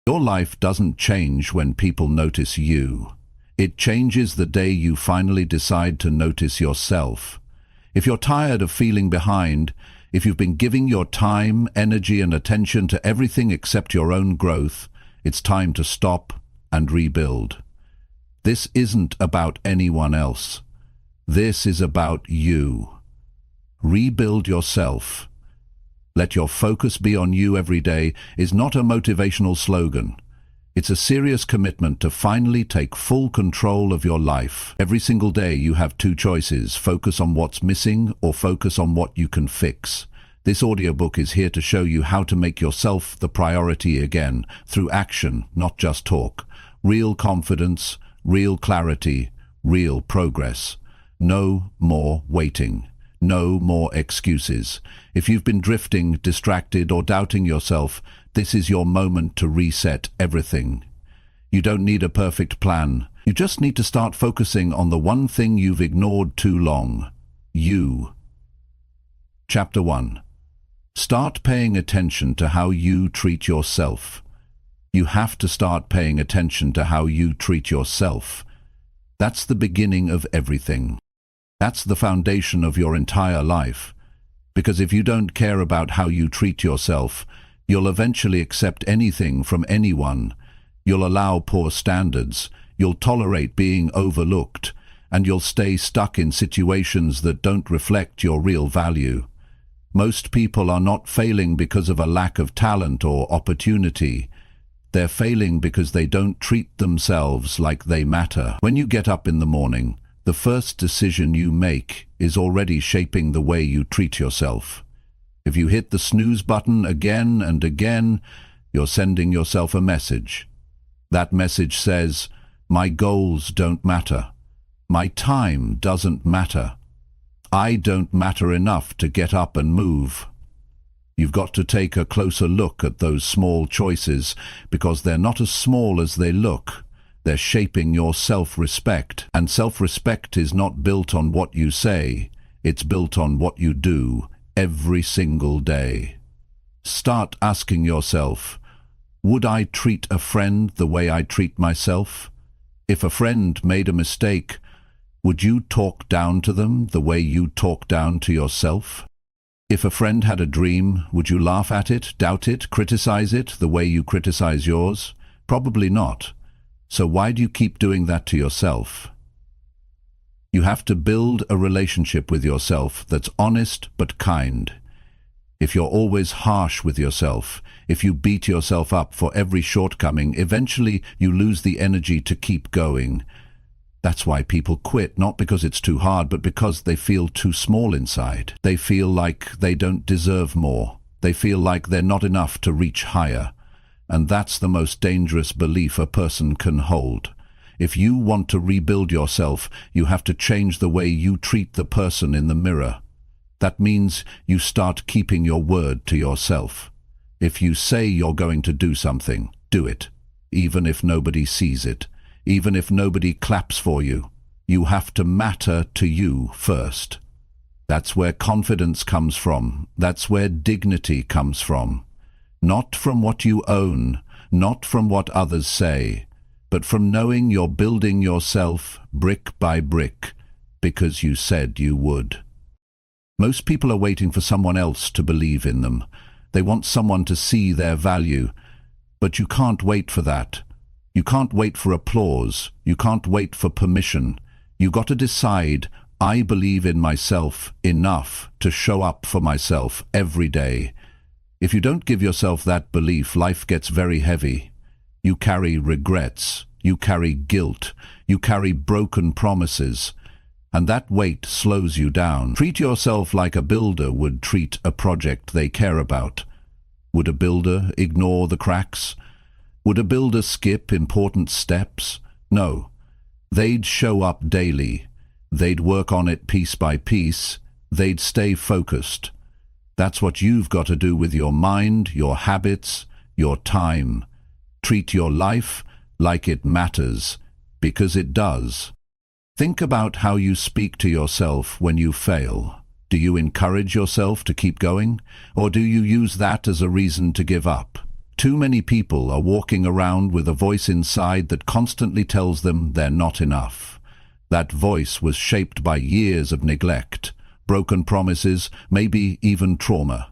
Your life doesn't change when people notice you. It changes the day you finally decide to notice yourself. If you're tired of feeling behind, if you've been giving your time, energy and attention to everything except your own growth, it's time to stop and rebuild. This isn't about anyone else. This is about you. Rebuild yourself. Let your focus be on you every day is not a motivational slogan. It's a serious commitment to finally take full control of your life. Every single day you have two choices: focus on what's missing or focus on what you can fix. This audiobook is here to show you how to make yourself the priority again, through action, not just talk. Real confidence, real clarity, real progress. No more waiting. No more excuses. If you've been drifting, distracted, or doubting yourself, this is your moment to reset everything. You don't need a perfect plan. You just need to start focusing on the one thing you've ignored too long. You. Chapter 1. Start paying attention to how you treat yourself. You have to start paying attention to how you treat yourself. That's the beginning of everything. That's the foundation of your entire life. Because if you don't care about how you treat yourself, you'll eventually accept anything from anyone. You'll allow poor standards, you'll tolerate being overlooked, and you'll stay stuck in situations that don't reflect your real value. Most people are not failing because of a lack of talent or opportunity. They're failing because they don't treat themselves like they matter. When you get up in the morning, the first decision you make is already shaping the way you treat yourself. If you hit the snooze button again and again, you're sending yourself a message. That message says, my goals don't matter. My time doesn't matter. I don't matter enough to get up and move. You've got to take a closer look at those small choices, because they're not as small as they look. They're shaping your self-respect, and self-respect is not built on what you say, it's built on what you do every single day. Start asking yourself, would I treat a friend the way I treat myself? If a friend made a mistake, would you talk down to them the way you talk down to yourself? If a friend had a dream, would you laugh at it, doubt it, criticize it the way you criticize yours? Probably not. So why do you keep doing that to yourself? You have to build a relationship with yourself that's honest but kind. If you're always harsh with yourself, if you beat yourself up for every shortcoming, eventually you lose the energy to keep going. That's why people quit, not because it's too hard, but because they feel too small inside. They feel like they don't deserve more. They feel like they're not enough to reach higher. And that's the most dangerous belief a person can hold. If you want to rebuild yourself, you have to change the way you treat the person in the mirror. That means you start keeping your word to yourself. If you say you're going to do something, do it, even if nobody sees it, even if nobody claps for you. You have to matter to you first. That's where confidence comes from. That's where dignity comes from. Not from what you own, not from what others say, but from knowing you're building yourself brick by brick because you said you would. Most people are waiting for someone else to believe in them. They want someone to see their value. But you can't wait for that. You can't wait for applause. You can't wait for permission. You got to decide, I believe in myself enough to show up for myself every day. If you don't give yourself that belief, life gets very heavy. You carry regrets. You carry guilt. You carry broken promises. And that weight slows you down. Treat yourself like a builder would treat a project they care about. Would a builder ignore the cracks? Would a builder skip important steps? No. They'd show up daily. They'd work on it piece by piece. They'd stay focused. That's what you've got to do with your mind, your habits, your time. Treat your life like it matters, because it does. Think about how you speak to yourself when you fail. Do you encourage yourself to keep going, or do you use that as a reason to give up? Too many people are walking around with a voice inside that constantly tells them they're not enough. That voice was shaped by years of neglect, broken promises, maybe even trauma.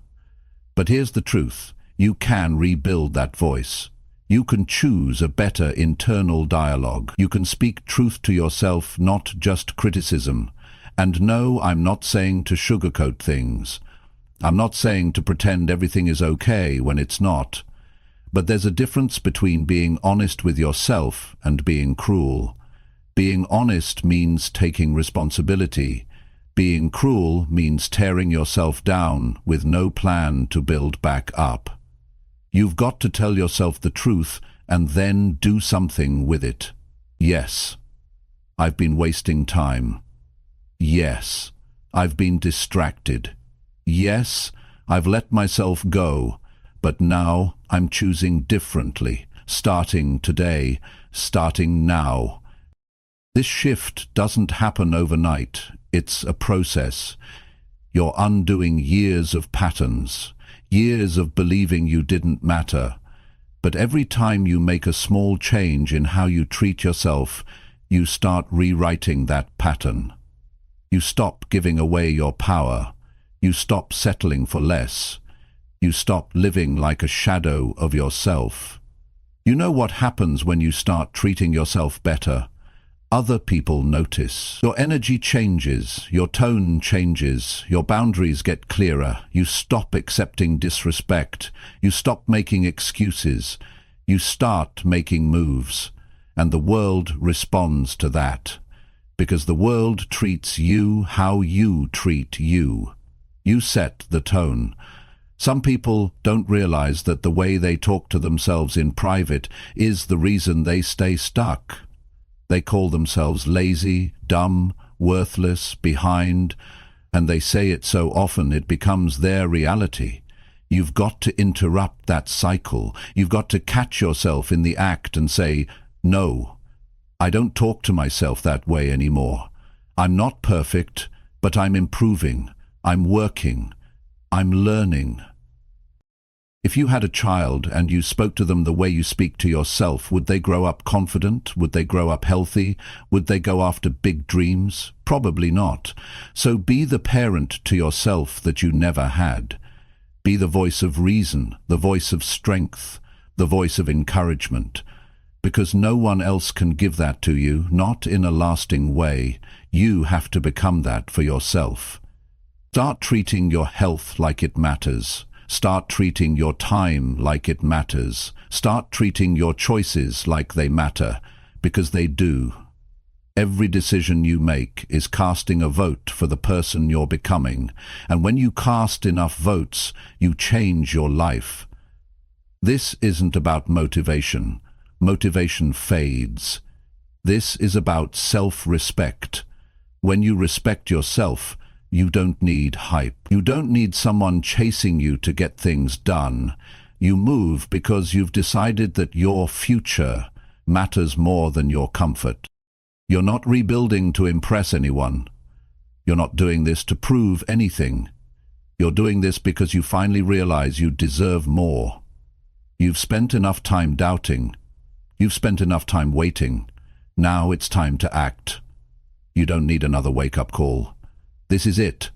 But here's the truth. You can rebuild that voice. You can choose a better internal dialogue. You can speak truth to yourself, not just criticism. And no, I'm not saying to sugarcoat things. I'm not saying to pretend everything is okay when it's not. But there's a difference between being honest with yourself and being cruel. Being honest means taking responsibility. Being cruel means tearing yourself down with no plan to build back up. You've got to tell yourself the truth and then do something with it. Yes, I've been wasting time. Yes, I've been distracted. Yes, I've let myself go, but now I'm choosing differently, starting today, starting now. This shift doesn't happen overnight. It's a process. You're undoing years of patterns, years of believing you didn't matter. But every time you make a small change in how you treat yourself, you start rewriting that pattern. You stop giving away your power. You stop settling for less. You stop living like a shadow of yourself. You know what happens when you start treating yourself better? Other people notice. Your energy changes, your tone changes, your boundaries get clearer. You stop accepting disrespect. You stop making excuses. You start making moves. And the world responds to that. Because the world treats you how you treat you. You set the tone. Some people don't realize that the way they talk to themselves in private is the reason they stay stuck. They call themselves lazy, dumb, worthless, behind, and they say it so often it becomes their reality. You've got to interrupt that cycle. You've got to catch yourself in the act and say, no, I don't talk to myself that way anymore. I'm not perfect, but I'm improving. I'm working. I'm learning. If you had a child and you spoke to them the way you speak to yourself, would they grow up confident? Would they grow up healthy? Would they go after big dreams? Probably not. So be the parent to yourself that you never had. Be the voice of reason, the voice of strength, the voice of encouragement. Because no one else can give that to you, not in a lasting way. You have to become that for yourself. Start treating your health like it matters. Start treating your time like it matters. Start treating your choices like they matter, because they do. Every decision you make is casting a vote for the person you're becoming, and when you cast enough votes, you change your life. This isn't about motivation. Motivation fades. This is about self-respect. When you respect yourself, you don't need hype. You don't need someone chasing you to get things done. You move because you've decided that your future matters more than your comfort. You're not rebuilding to impress anyone. You're not doing this to prove anything. You're doing this because you finally realize you deserve more. You've spent enough time doubting. You've spent enough time waiting. Now it's time to act. You don't need another wake-up call. This is it.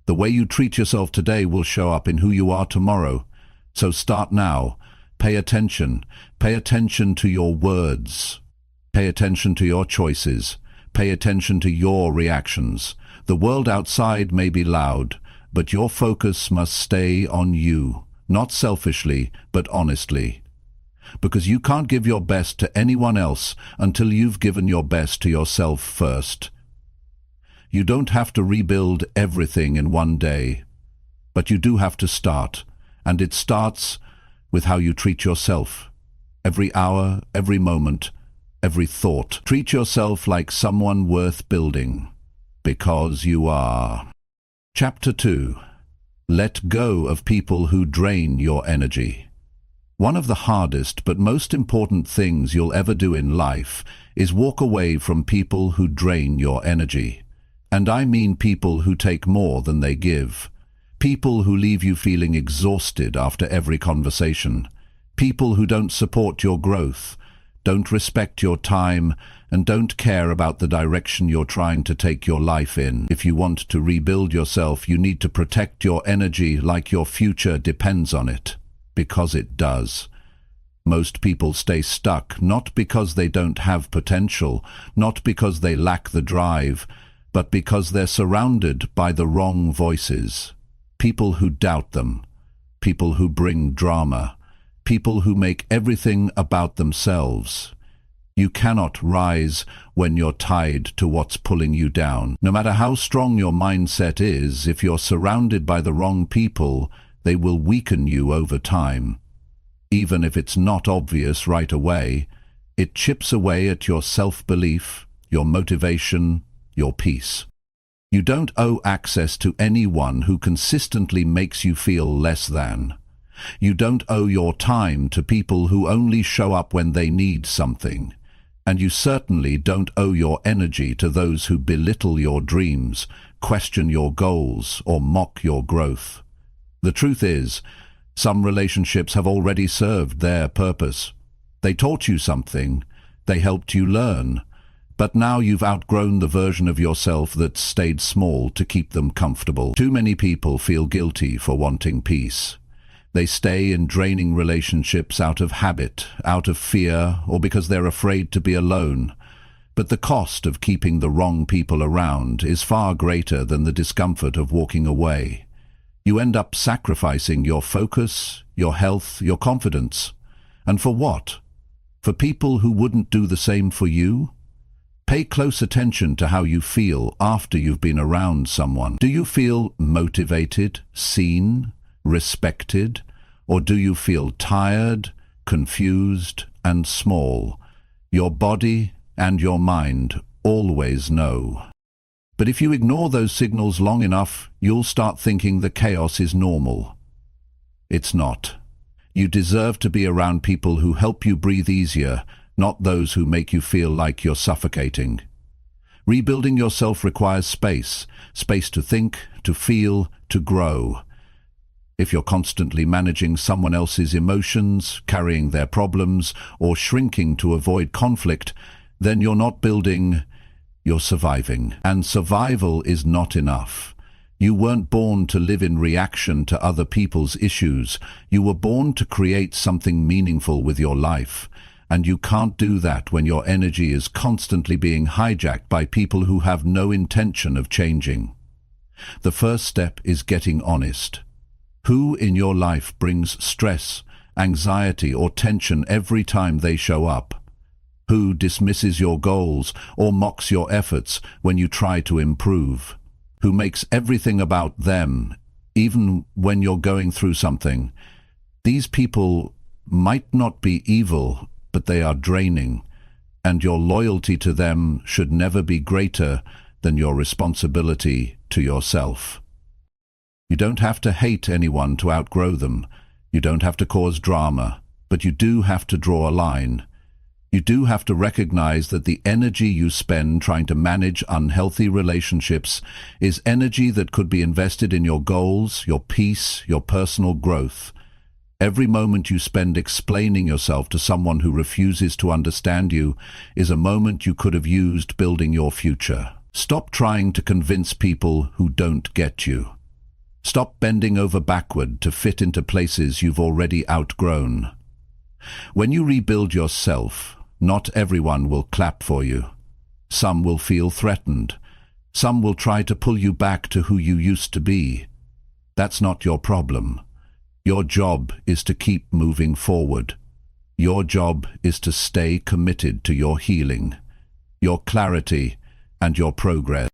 The way you treat yourself today will show up in who you are tomorrow. So start now. Pay attention. Pay attention to your words. Pay attention to your choices. Pay attention to your reactions. The world outside may be loud, but your focus must stay on you, not selfishly, but honestly. Because you can't give your best to anyone else until you've given your best to yourself first. You don't have to rebuild everything in one day, but you do have to start, and it starts with how you treat yourself. Every hour, every moment, every thought. Treat yourself like someone worth building, because you are. Chapter 2. Let go of people who drain your energy. One of the hardest but most important things you'll ever do in life is walk away from people who drain your energy. And I mean people who take more than they give. People who leave you feeling exhausted after every conversation. People who don't support your growth, don't respect your time, and don't care about the direction you're trying to take your life in. If you want to rebuild yourself, you need to protect your energy like your future depends on it, because it does. Most people stay stuck, not because they don't have potential, not because they lack the drive, but because they're surrounded by the wrong voices. People who doubt them, people who bring drama, people who make everything about themselves. You cannot rise when you're tied to what's pulling you down. No matter how strong your mindset is, if you're surrounded by the wrong people, they will weaken you over time. Even if it's not obvious right away, it chips away at your self-belief, your motivation, your peace. You don't owe access to anyone who consistently makes you feel less than. You don't owe your time to people who only show up when they need something. And you certainly don't owe your energy to those who belittle your dreams, question your goals, or mock your growth. The truth is, some relationships have already served their purpose. They taught you something, they helped you learn, but now you've outgrown the version of yourself that stayed small to keep them comfortable. Too many people feel guilty for wanting peace. They stay in draining relationships out of habit, out of fear, or because they're afraid to be alone. But the cost of keeping the wrong people around is far greater than the discomfort of walking away. You end up sacrificing your focus, your health, your confidence. And for what? For people who wouldn't do the same for you? Pay close attention to how you feel after you've been around someone. Do you feel motivated, seen, respected, or do you feel tired, confused, and small? Your body and your mind always know. But if you ignore those signals long enough, you'll start thinking the chaos is normal. It's not. You deserve to be around people who help you breathe easier, not those who make you feel like you're suffocating. Rebuilding yourself requires space to think, to feel, to grow. If you're constantly managing someone else's emotions, carrying their problems, or shrinking to avoid conflict, then you're not building, you're surviving. And survival is not enough. You weren't born to live in reaction to other people's issues. You were born to create something meaningful with your life. And you can't do that when your energy is constantly being hijacked by people who have no intention of changing. The first step is getting honest. Who in your life brings stress, anxiety, or tension every time they show up? Who dismisses your goals or mocks your efforts when you try to improve? Who makes everything about them, even when you're going through something? These people might not be evil, but they are draining, and your loyalty to them should never be greater than your responsibility to yourself. You don't have to hate anyone to outgrow them. You don't have to cause drama, but you do have to draw a line. You do have to recognize that the energy you spend trying to manage unhealthy relationships is energy that could be invested in your goals, your peace, your personal growth. Every moment you spend explaining yourself to someone who refuses to understand you is a moment you could have used building your future. Stop trying to convince people who don't get you. Stop bending over backward to fit into places you've already outgrown. When you rebuild yourself, not everyone will clap for you. Some will feel threatened. Some will try to pull you back to who you used to be. That's not your problem. Your job is to keep moving forward. Your job is to stay committed to your healing, your clarity, and your progress.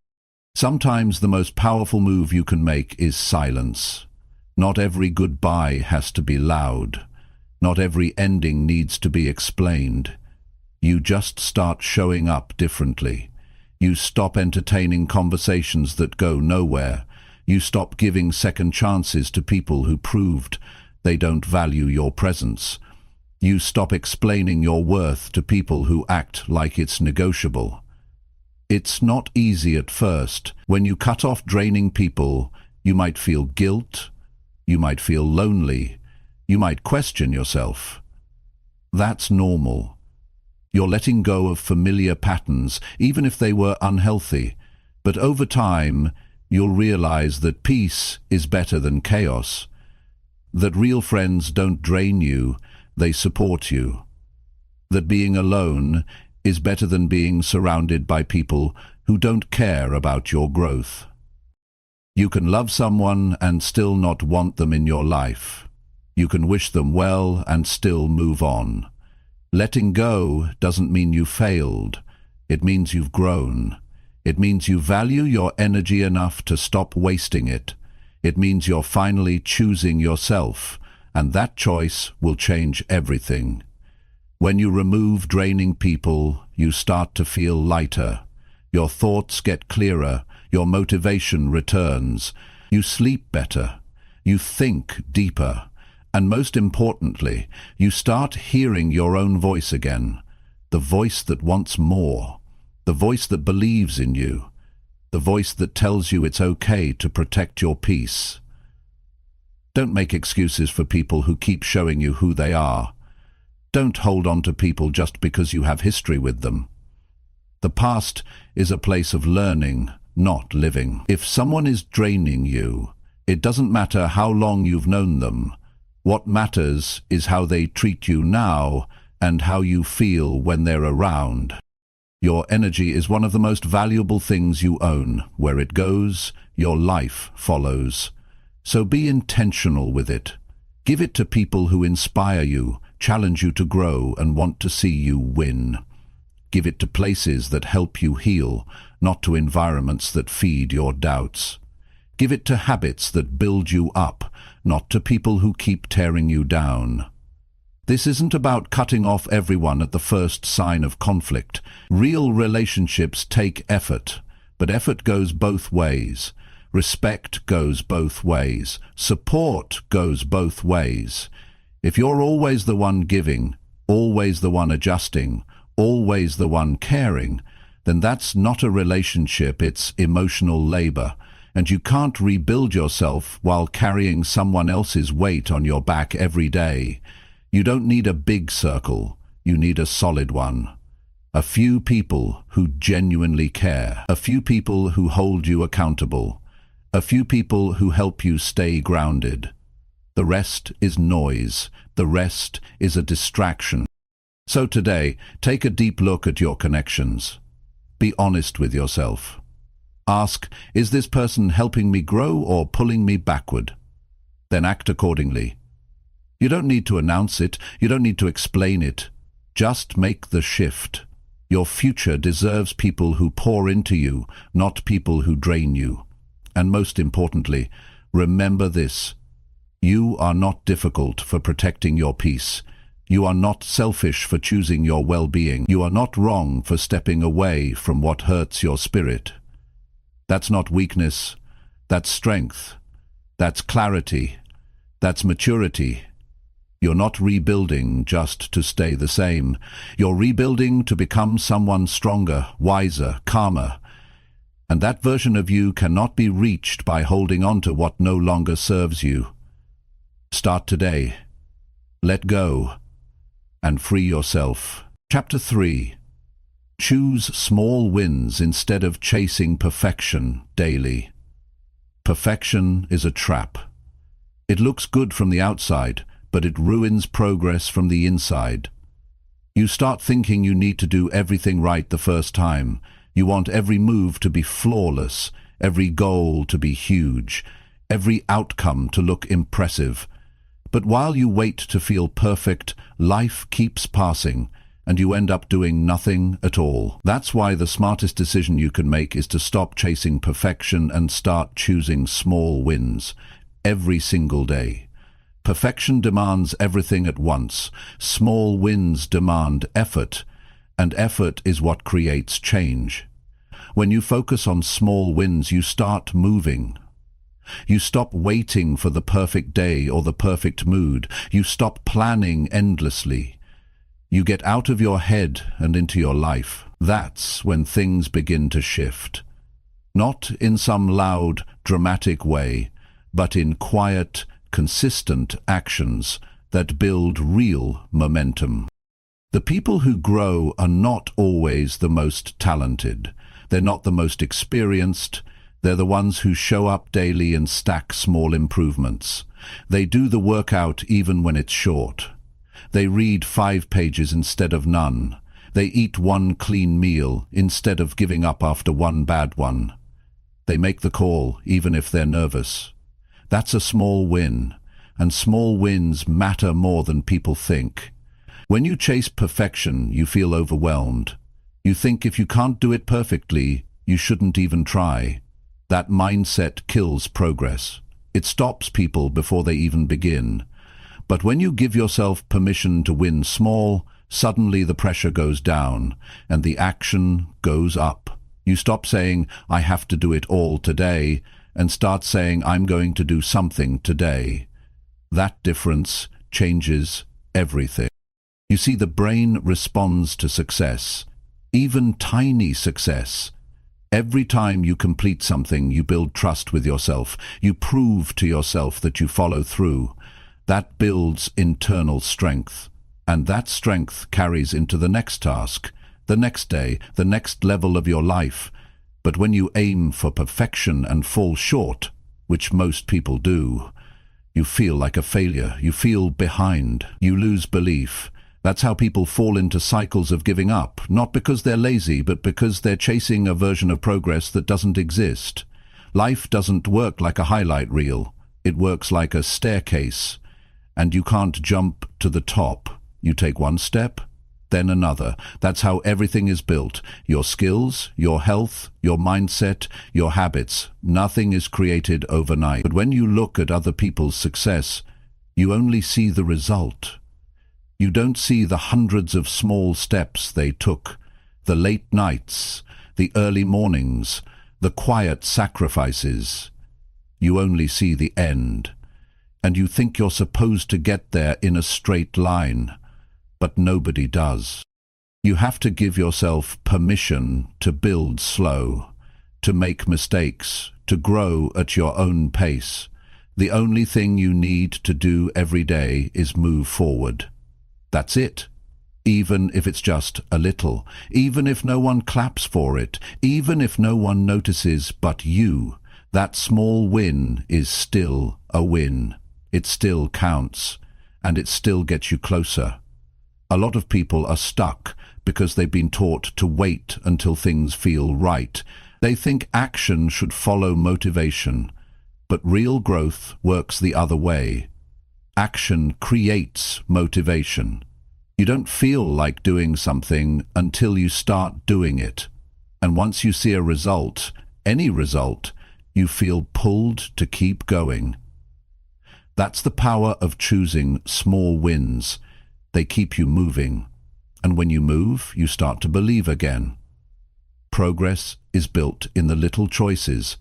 Sometimes the most powerful move you can make is silence. Not every goodbye has to be loud. Not every ending needs to be explained. You just start showing up differently. You stop entertaining conversations that go nowhere. You stop giving second chances to people who proved they don't value your presence. You stop explaining your worth to people who act like it's negotiable. It's not easy at first. When you cut off draining people, you might feel guilt, you might feel lonely, you might question yourself. That's normal. You're letting go of familiar patterns, even if they were unhealthy. But over time, you'll realize that peace is better than chaos. That real friends don't drain you, they support you. That being alone is better than being surrounded by people who don't care about your growth. You can love someone and still not want them in your life. You can wish them well and still move on. Letting go doesn't mean you failed. It means you've grown. It means you value your energy enough to stop wasting it. It means you're finally choosing yourself, and that choice will change everything. When you remove draining people, you start to feel lighter. Your thoughts get clearer. Your motivation returns. You sleep better. You think deeper. And most importantly, you start hearing your own voice again. The voice that wants more. The voice that believes in you. The voice that tells you it's okay to protect your peace. Don't make excuses for people who keep showing you who they are. Don't hold on to people just because you have history with them. The past is a place of learning, not living. If someone is draining you, it doesn't matter how long you've known them. What matters is how they treat you now and how you feel when they're around. Your energy is one of the most valuable things you own. Where it goes, your life follows. So be intentional with it. Give it to people who inspire you, challenge you to grow, and want to see you win. Give it to places that help you heal, not to environments that feed your doubts. Give it to habits that build you up, not to people who keep tearing you down. This isn't about cutting off everyone at the first sign of conflict. Real relationships take effort, but effort goes both ways. Respect goes both ways. Support goes both ways. If you're always the one giving, always the one adjusting, always the one caring, then that's not a relationship, it's emotional labor. And you can't rebuild yourself while carrying someone else's weight on your back every day. You don't need a big circle, you need a solid one. A few people who genuinely care. A few people who hold you accountable. A few people who help you stay grounded. The rest is noise. The rest is a distraction. So today, take a deep look at your connections. Be honest with yourself. Ask, is this person helping me grow or pulling me backward? Then act accordingly. You don't need to announce it. You don't need to explain it. Just make the shift. Your future deserves people who pour into you, not people who drain you. And most importantly, remember this. You are not difficult for protecting your peace. You are not selfish for choosing your well-being. You are not wrong for stepping away from what hurts your spirit. That's not weakness. That's strength. That's clarity. That's maturity. You're not rebuilding just to stay the same. You're rebuilding to become someone stronger, wiser, calmer. And that version of you cannot be reached by holding on to what no longer serves you. Start today. Let go and free yourself. Chapter 3. Choose small wins instead of chasing perfection daily. Perfection is a trap. It looks good from the outside, but it ruins progress from the inside. You start thinking you need to do everything right the first time. You want every move to be flawless, every goal to be huge, every outcome to look impressive. But while you wait to feel perfect, life keeps passing, and you end up doing nothing at all. That's why the smartest decision you can make is to stop chasing perfection and start choosing small wins every single day. Perfection demands everything at once. Small wins demand effort, and effort is what creates change. When you focus on small wins, you start moving. You stop waiting for the perfect day or the perfect mood. You stop planning endlessly. You get out of your head and into your life. That's when things begin to shift. Not in some loud, dramatic way, but in quiet, consistent actions that build real momentum. The people who grow are not always the most talented. They're not the most experienced. They're the ones who show up daily and stack small improvements. They do the workout even when it's short. They read 5 pages instead of none. They eat 1 clean meal instead of giving up after 1 bad one. They make the call even if they're nervous. That's a small win, and small wins matter more than people think. When you chase perfection, you feel overwhelmed. You think if you can't do it perfectly, you shouldn't even try. That mindset kills progress. It stops people before they even begin. But when you give yourself permission to win small, suddenly the pressure goes down, and the action goes up. You stop saying, "I have to do it all today," and start saying, "I'm going to do something today." That difference changes everything. You see, the brain responds to success, even tiny success. Every time you complete something, you build trust with yourself. You prove to yourself that you follow through. That builds internal strength. And that strength carries into the next task, the next day, the next level of your life. But when you aim for perfection and fall short, which most people do, you feel like a failure. You feel behind. You lose belief. That's how people fall into cycles of giving up, not because they're lazy, but because they're chasing a version of progress that doesn't exist. Life doesn't work like a highlight reel. It works like a staircase, and you can't jump to the top. You take 1 step, then another. That's how everything is built. Your skills, your health, your mindset, your habits. Nothing is created overnight. But when you look at other people's success, you only see the result. You don't see the hundreds of small steps they took, the late nights, the early mornings, the quiet sacrifices. You only see the end, and you think you're supposed to get there in a straight line, but nobody does. You have to give yourself permission to build slow, to make mistakes, to grow at your own pace. The only thing you need to do every day is move forward. That's it. Even if it's just a little, even if no one claps for it, even if no one notices but you, that small win is still a win. It still counts, and it still gets you closer. A lot of people are stuck because they've been taught to wait until things feel right. They think action should follow motivation, but real growth works the other way. Action creates motivation. You don't feel like doing something until you start doing it. And once you see a result, any result, you feel pulled to keep going. That's the power of choosing small wins. They keep you moving. And when you move, you start to believe again. Progress is built in the little choices.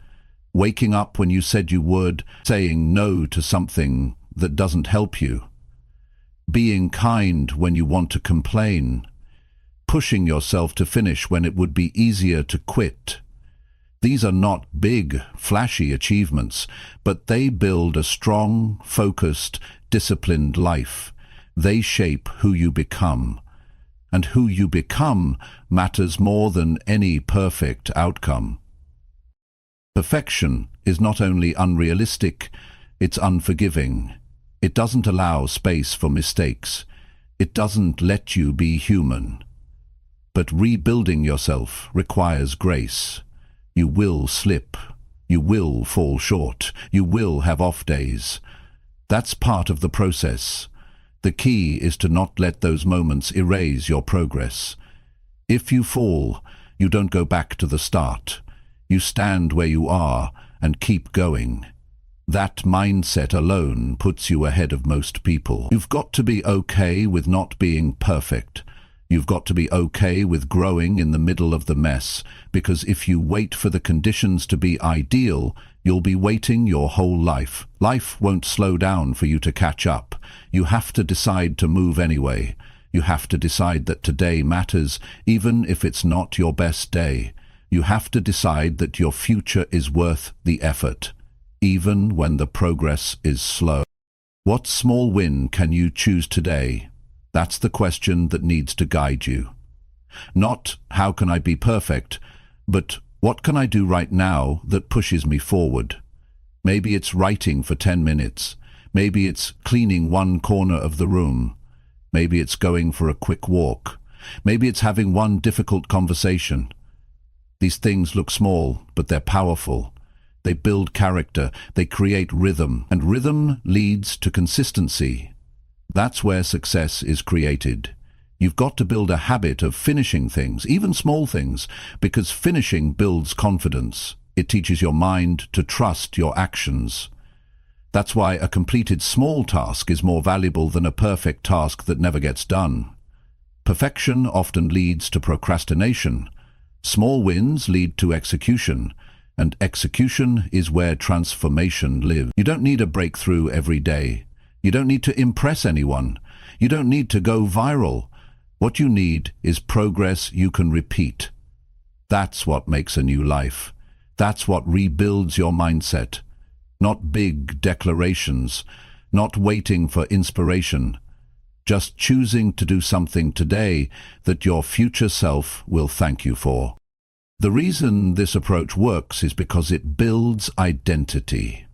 Waking up when you said you would, saying no to something that doesn't help you. Being kind when you want to complain. Pushing yourself to finish when it would be easier to quit. These are not big, flashy achievements, but they build a strong, focused, disciplined life. They shape who you become. And who you become matters more than any perfect outcome. Perfection is not only unrealistic, it's unforgiving. It doesn't allow space for mistakes. It doesn't let you be human. But rebuilding yourself requires grace. You will slip. You will fall short. You will have off days. That's part of the process. The key is to not let those moments erase your progress. If you fall, you don't go back to the start. You stand where you are and keep going. That mindset alone puts you ahead of most people. You've got to be okay with not being perfect. You've got to be okay with growing in the middle of the mess, because if you wait for the conditions to be ideal, you'll be waiting your whole life. Life won't slow down for you to catch up. You have to decide to move anyway. You have to decide that today matters, even if it's not your best day. You have to decide that your future is worth the effort, even when the progress is slow. What small win can you choose today? That's the question that needs to guide you. Not, how can I be perfect, but what can I do right now that pushes me forward? Maybe it's writing for 10 minutes. Maybe it's cleaning one corner of the room. Maybe it's going for a quick walk. Maybe it's having one difficult conversation. These things look small, but they're powerful. They build character, they create rhythm, and rhythm leads to consistency. That's where success is created. You've got to build a habit of finishing things, even small things, because finishing builds confidence. It teaches your mind to trust your actions. That's why a completed small task is more valuable than a perfect task that never gets done. Perfection often leads to procrastination. Small wins lead to execution, and execution is where transformation lives. You don't need a breakthrough every day. You don't need to impress anyone. You don't need to go viral. What you need is progress you can repeat. That's what makes a new life. That's what rebuilds your mindset. Not big declarations, not waiting for inspiration. Just choosing to do something today that your future self will thank you for. The reason this approach works is because it builds identity.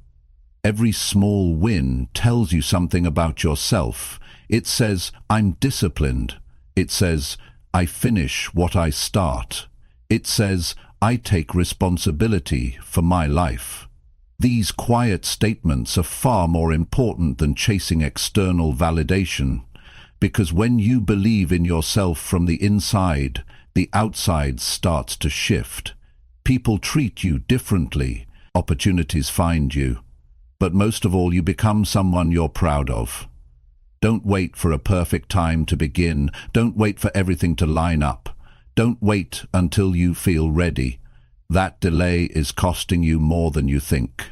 Every small win tells you something about yourself. It says, I'm disciplined. It says, I finish what I start. It says, I take responsibility for my life. These quiet statements are far more important than chasing external validation, because when you believe in yourself from the inside, the outside starts to shift. People treat you differently. Opportunities find you. But most of all, you become someone you're proud of. Don't wait for a perfect time to begin. Don't wait for everything to line up. Don't wait until you feel ready. That delay is costing you more than you think.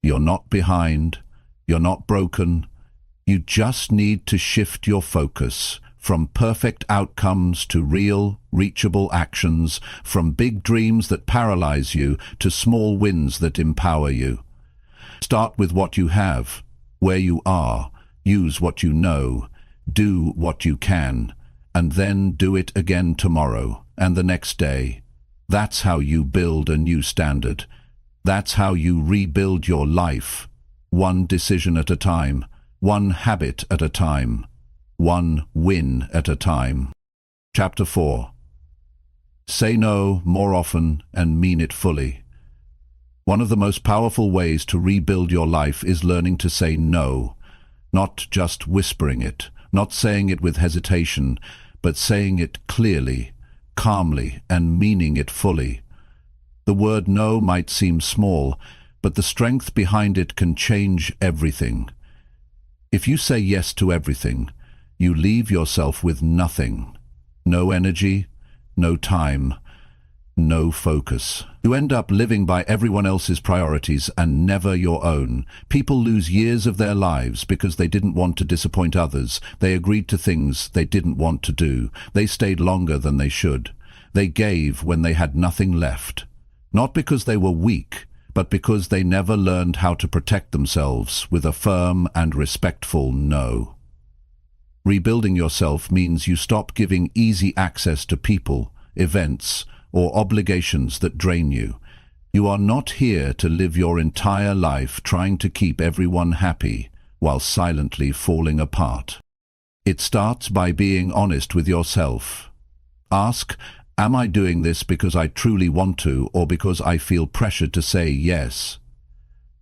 You're not behind. You're not broken. You just need to shift your focus from perfect outcomes to real, reachable actions, from big dreams that paralyze you to small wins that empower you. Start with what you have, where you are, use what you know, do what you can, and then do it again tomorrow and the next day. That's how you build a new standard. That's how you rebuild your life, one decision at a time, one habit at a time, one win at a time. Chapter 4. Say no more often and mean it fully. One of the most powerful ways to rebuild your life is learning to say no, not just whispering it, not saying it with hesitation, but saying it clearly, calmly, and meaning it fully. The word no might seem small, but the strength behind it can change everything. If you say yes to everything, you leave yourself with nothing. No energy, no time, no focus. You end up living by everyone else's priorities and never your own. People lose years of their lives because they didn't want to disappoint others. They agreed to things they didn't want to do. They stayed longer than they should. They gave when they had nothing left. Not because they were weak, but because they never learned how to protect themselves with a firm and respectful no. Rebuilding yourself means you stop giving easy access to people, events, or obligations that drain you. You are not here to live your entire life trying to keep everyone happy while silently falling apart. It starts by being honest with yourself. Ask, am I doing this because I truly want to or because I feel pressured to say yes?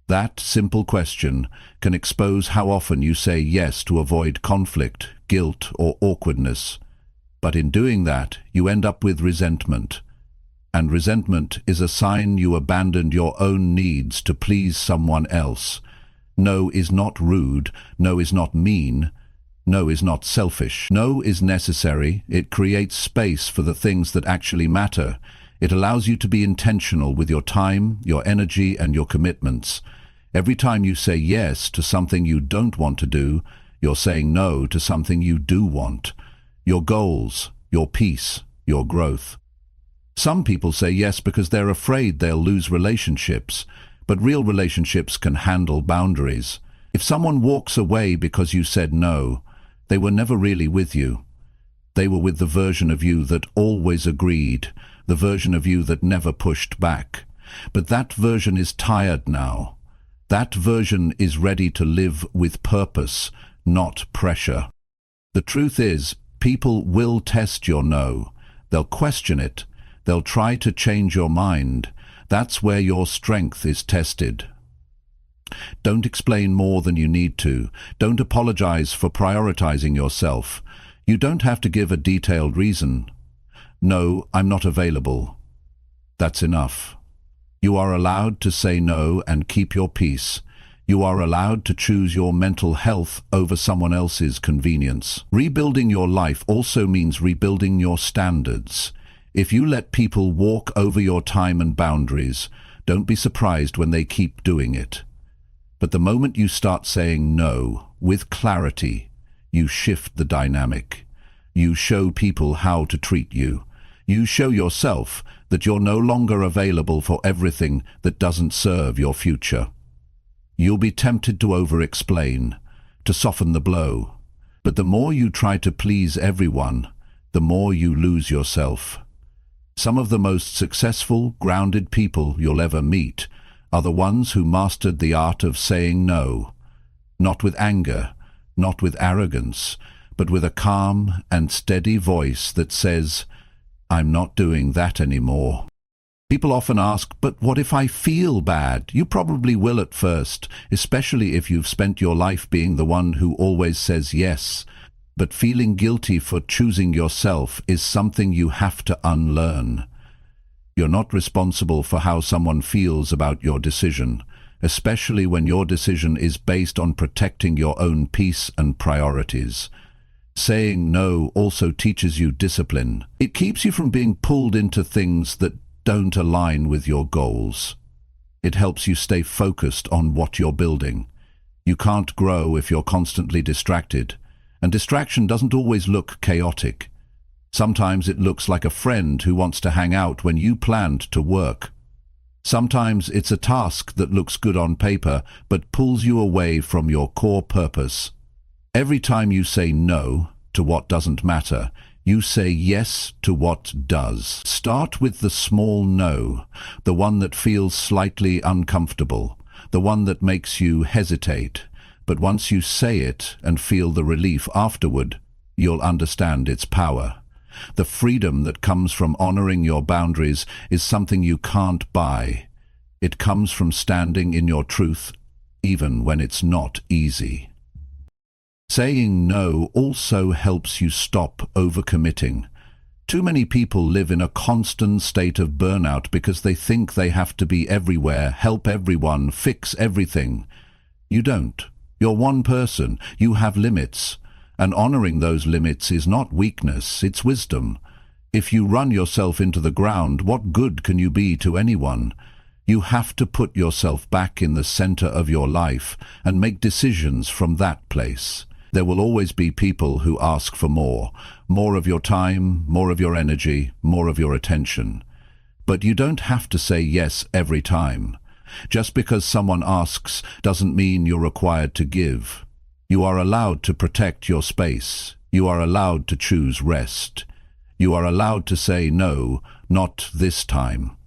That simple question can expose how often you say yes to avoid conflict, guilt, or awkwardness. But in doing that, you end up with resentment. And resentment is a sign you abandoned your own needs to please someone else. No is not rude. No is not mean. No is not selfish. No is necessary. It creates space for the things that actually matter. It allows you to be intentional with your time, your energy, and your commitments. Every time you say yes to something you don't want to do, you're saying no to something you do want. Your goals, your peace, your growth. Some people say yes because they're afraid they'll lose relationships, but real relationships can handle boundaries. If someone walks away because you said no, They were never really with you. They were with the version of you that always agreed, the version of you that never pushed back. But that version is tired now. That version is ready to live with purpose, not pressure. The truth is, people will test your no. They'll question it. They'll try to change your mind. That's where your strength is tested. Don't explain more than you need to. Don't apologize for prioritizing yourself. You don't have to give a detailed reason. No, I'm not available. That's enough. You are allowed to say no and keep your peace. You are allowed to choose your mental health over someone else's convenience. Rebuilding your life also means rebuilding your standards. If you let people walk over your time and boundaries, don't be surprised when they keep doing it. But the moment you start saying no, with clarity, you shift the dynamic. You show people how to treat you. You show yourself that you're no longer available for everything that doesn't serve your future. You'll be tempted to over-explain, to soften the blow. But the more you try to please everyone, the more you lose yourself. Some of the most successful, grounded people you'll ever meet are the ones who mastered the art of saying no, not with anger, not with arrogance, but with a calm and steady voice that says, "I'm not doing that anymore." People often ask, but what if I feel bad? You probably will at first, especially if you've spent your life being the one who always says yes. But feeling guilty for choosing yourself is something you have to unlearn. You're not responsible for how someone feels about your decision, especially when your decision is based on protecting your own peace and priorities. Saying no also teaches you discipline. It keeps you from being pulled into things that don't align with your goals. It helps you stay focused on what you're building. You can't grow if you're constantly distracted, and distraction doesn't always look chaotic. Sometimes it looks like a friend who wants to hang out when you planned to work. Sometimes it's a task that looks good on paper but pulls you away from your core purpose. Every time you say no to what doesn't matter, you say yes to what does. Start with the small no, the one that feels slightly uncomfortable, the one that makes you hesitate. But once you say it and feel the relief afterward, you'll understand its power. The freedom that comes from honoring your boundaries is something you can't buy. It comes from standing in your truth, even when it's not easy. Saying no also helps you stop overcommitting. Too many people live in a constant state of burnout because they think they have to be everywhere, help everyone, fix everything. You don't. You're one person. You have limits. And honoring those limits is not weakness, it's wisdom. If you run yourself into the ground, what good can you be to anyone? You have to put yourself back in the center of your life and make decisions from that place. There will always be people who ask for more of your time, more of your energy, more of your attention. But you don't have to say yes every time. Just because someone asks doesn't mean you're required to give. You are allowed to protect your space. You are allowed to choose rest. You are allowed to say no, not this time.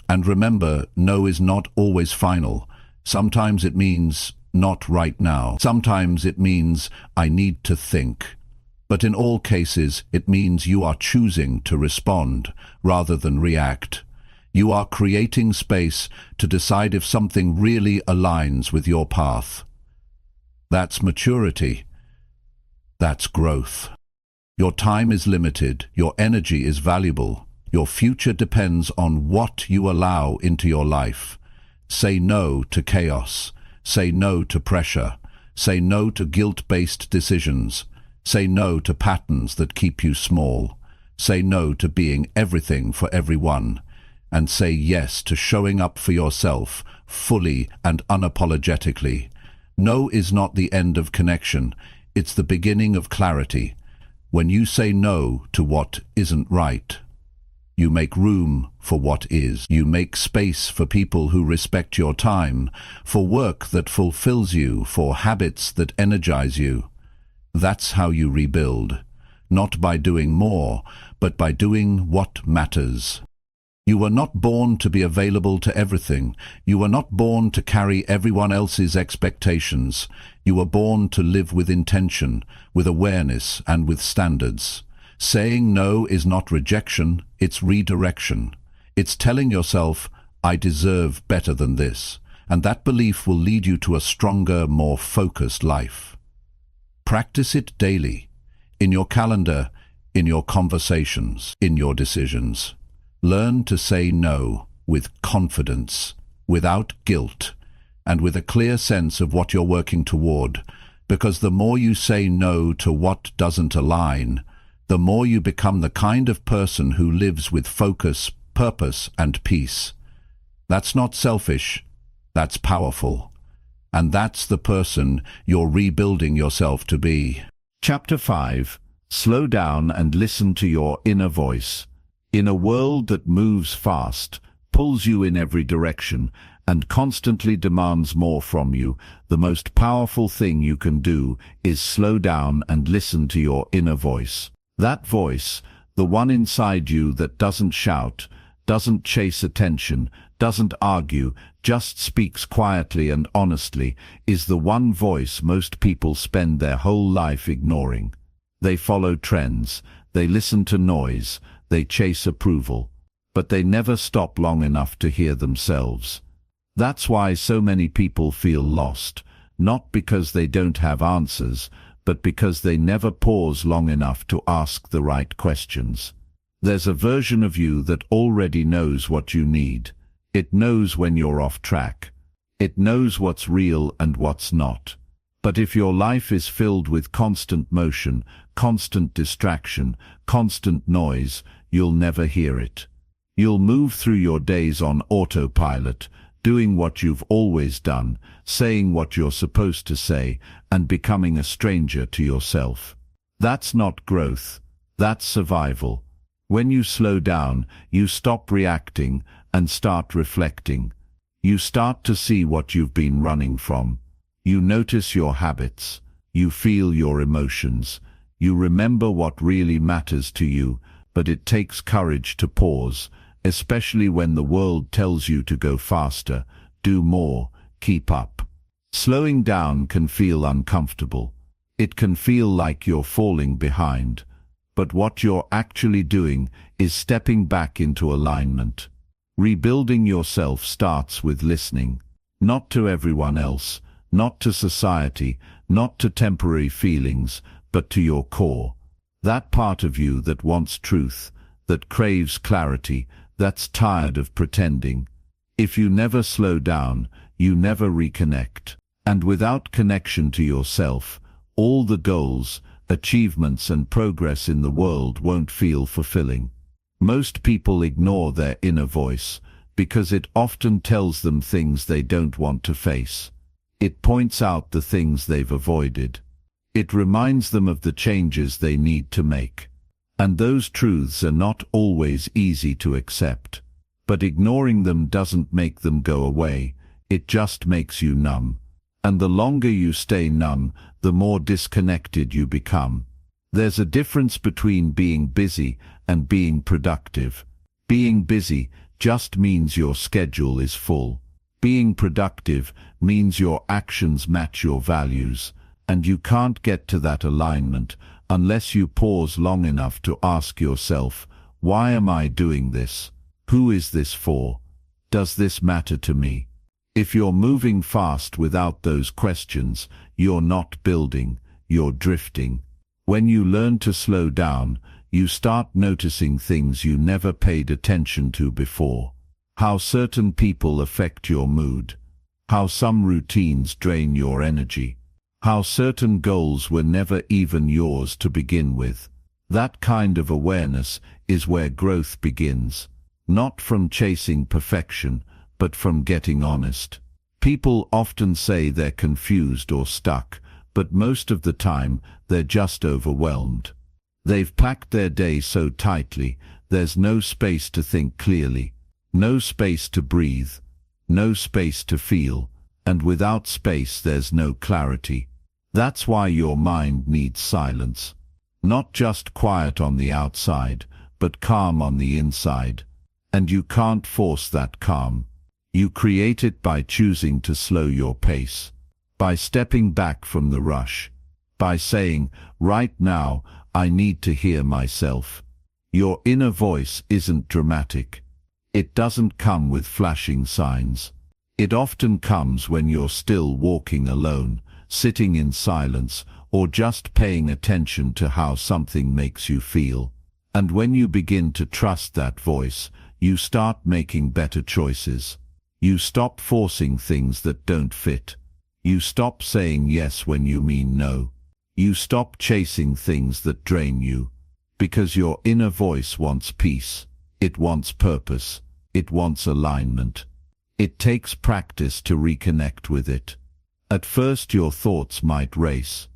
And remember, no is not always final. Sometimes it means not right now. Sometimes it means I need to think. But in all cases, it means you are choosing to respond rather than react. You are creating space to decide if something really aligns with your path. That's maturity. That's growth. Your time is limited. Your energy is valuable. Your future depends on what you allow into your life. Say no to chaos. Say no to pressure. Say no to guilt-based decisions. Say no to patterns that keep you small. Say no to being everything for everyone. And say yes to showing up for yourself, fully and unapologetically. No is not the end of connection. It's the beginning of clarity. When you say no to what isn't right, you make room for what is. You make space for people who respect your time, for work that fulfills you, for habits that energize you. That's how you rebuild, not by doing more, but by doing what matters. You were not born to be available to everything. You were not born to carry everyone else's expectations. You were born to live with intention, with awareness, and with standards. Saying no is not rejection, it's redirection. It's telling yourself, I deserve better than this. And that belief will lead you to a stronger, more focused life. Practice it daily, in your calendar, in your conversations, in your decisions. Learn to say no with confidence, without guilt, and with a clear sense of what you're working toward, because the more you say no to what doesn't align, the more you become the kind of person who lives with focus, purpose, and peace. That's not selfish, that's powerful. And that's the person you're rebuilding yourself to be. Chapter 5. Slow down and listen to your inner voice. In a world that moves fast, pulls you in every direction, and constantly demands more from you, the most powerful thing you can do is slow down and listen to your inner voice. That voice, the one inside you that doesn't shout, doesn't chase attention, doesn't argue, just speaks quietly and honestly, is the one voice most people spend their whole life ignoring. They follow trends, they listen to noise, they chase approval, but they never stop long enough to hear themselves. That's why so many people feel lost, not because they don't have answers, but because they never pause long enough to ask the right questions. There's a version of you that already knows what you need. It knows when you're off track. It knows what's real and what's not. But if your life is filled with constant motion, constant distraction, constant noise, you'll never hear it. You'll move through your days on autopilot, doing what you've always done, saying what you're supposed to say, and becoming a stranger to yourself. That's not growth. That's survival. When you slow down, you stop reacting and start reflecting. You start to see what you've been running from. You notice your habits. You feel your emotions. You remember what really matters to you, but it takes courage to pause, especially when the world tells you to go faster, do more, keep up. Slowing down can feel uncomfortable. It can feel like you're falling behind. But what you're actually doing is stepping back into alignment. Rebuilding yourself starts with listening, not to everyone else, not to society, not to temporary feelings, but to your core. That part of you that wants truth, that craves clarity, that's tired of pretending. If you never slow down, you never reconnect. And without connection to yourself, all the goals, achievements and progress in the world won't feel fulfilling. Most people ignore their inner voice because it often tells them things they don't want to face. It points out the things they've avoided. It reminds them of the changes they need to make. And those truths are not always easy to accept. But ignoring them doesn't make them go away, it just makes you numb. And the longer you stay numb, the more disconnected you become. There's a difference between being busy and being productive. Being busy just means your schedule is full. Being productive means your actions match your values. And you can't get to that alignment unless you pause long enough to ask yourself, why am I doing this? Who is this for? Does this matter to me? If you're moving fast without those questions, you're not building, you're drifting. When you learn to slow down, you start noticing things you never paid attention to before. How certain people affect your mood. How some routines drain your energy. How certain goals were never even yours to begin with. That kind of awareness is where growth begins. Not from chasing perfection, but from getting honest. People often say they're confused or stuck, but most of the time they're just overwhelmed. They've packed their day so tightly, there's no space to think clearly, no space to breathe, no space to feel, and without space there's no clarity. That's why your mind needs silence. Not just quiet on the outside, but calm on the inside. And you can't force that calm. You create it by choosing to slow your pace, by stepping back from the rush, by saying, right now, I need to hear myself. Your inner voice isn't dramatic. It doesn't come with flashing signs. It often comes when you're still walking alone, sitting in silence, or just paying attention to how something makes you feel. And when you begin to trust that voice, you start making better choices. You stop forcing things that don't fit. You stop saying yes when you mean no. You stop chasing things that drain you. Because your inner voice wants peace. It wants purpose. It wants alignment. It takes practice to reconnect with it. At first your thoughts might race.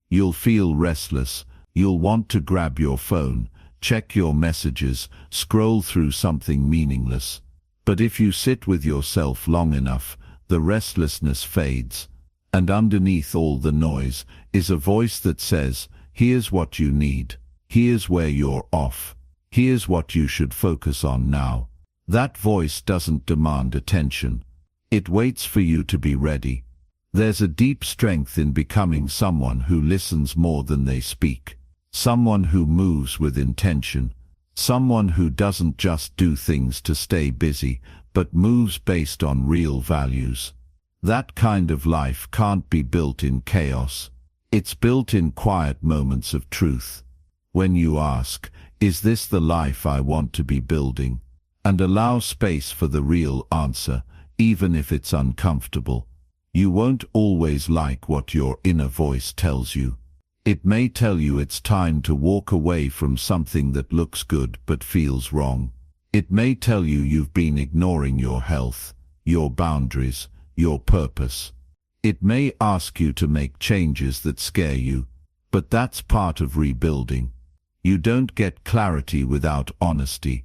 You'll feel restless. You'll want to grab your phone, check your messages, scroll through something meaningless. But if you sit with yourself long enough, the restlessness fades. And underneath all the noise is a voice that says, here's what you need. Here's where you're off. Here's what you should focus on now. That voice doesn't demand attention. It waits for you to be ready. There's a deep strength in becoming someone who listens more than they speak. Someone who moves with intention. Someone who doesn't just do things to stay busy, but moves based on real values. That kind of life can't be built in chaos. It's built in quiet moments of truth. When you ask, is this the life I want to be building? And allow space for the real answer, even if it's uncomfortable. You won't always like what your inner voice tells you. It may tell you it's time to walk away from something that looks good but feels wrong. It may tell you you've been ignoring your health, your boundaries, your purpose. It may ask you to make changes that scare you, but that's part of rebuilding. You don't get clarity without honesty,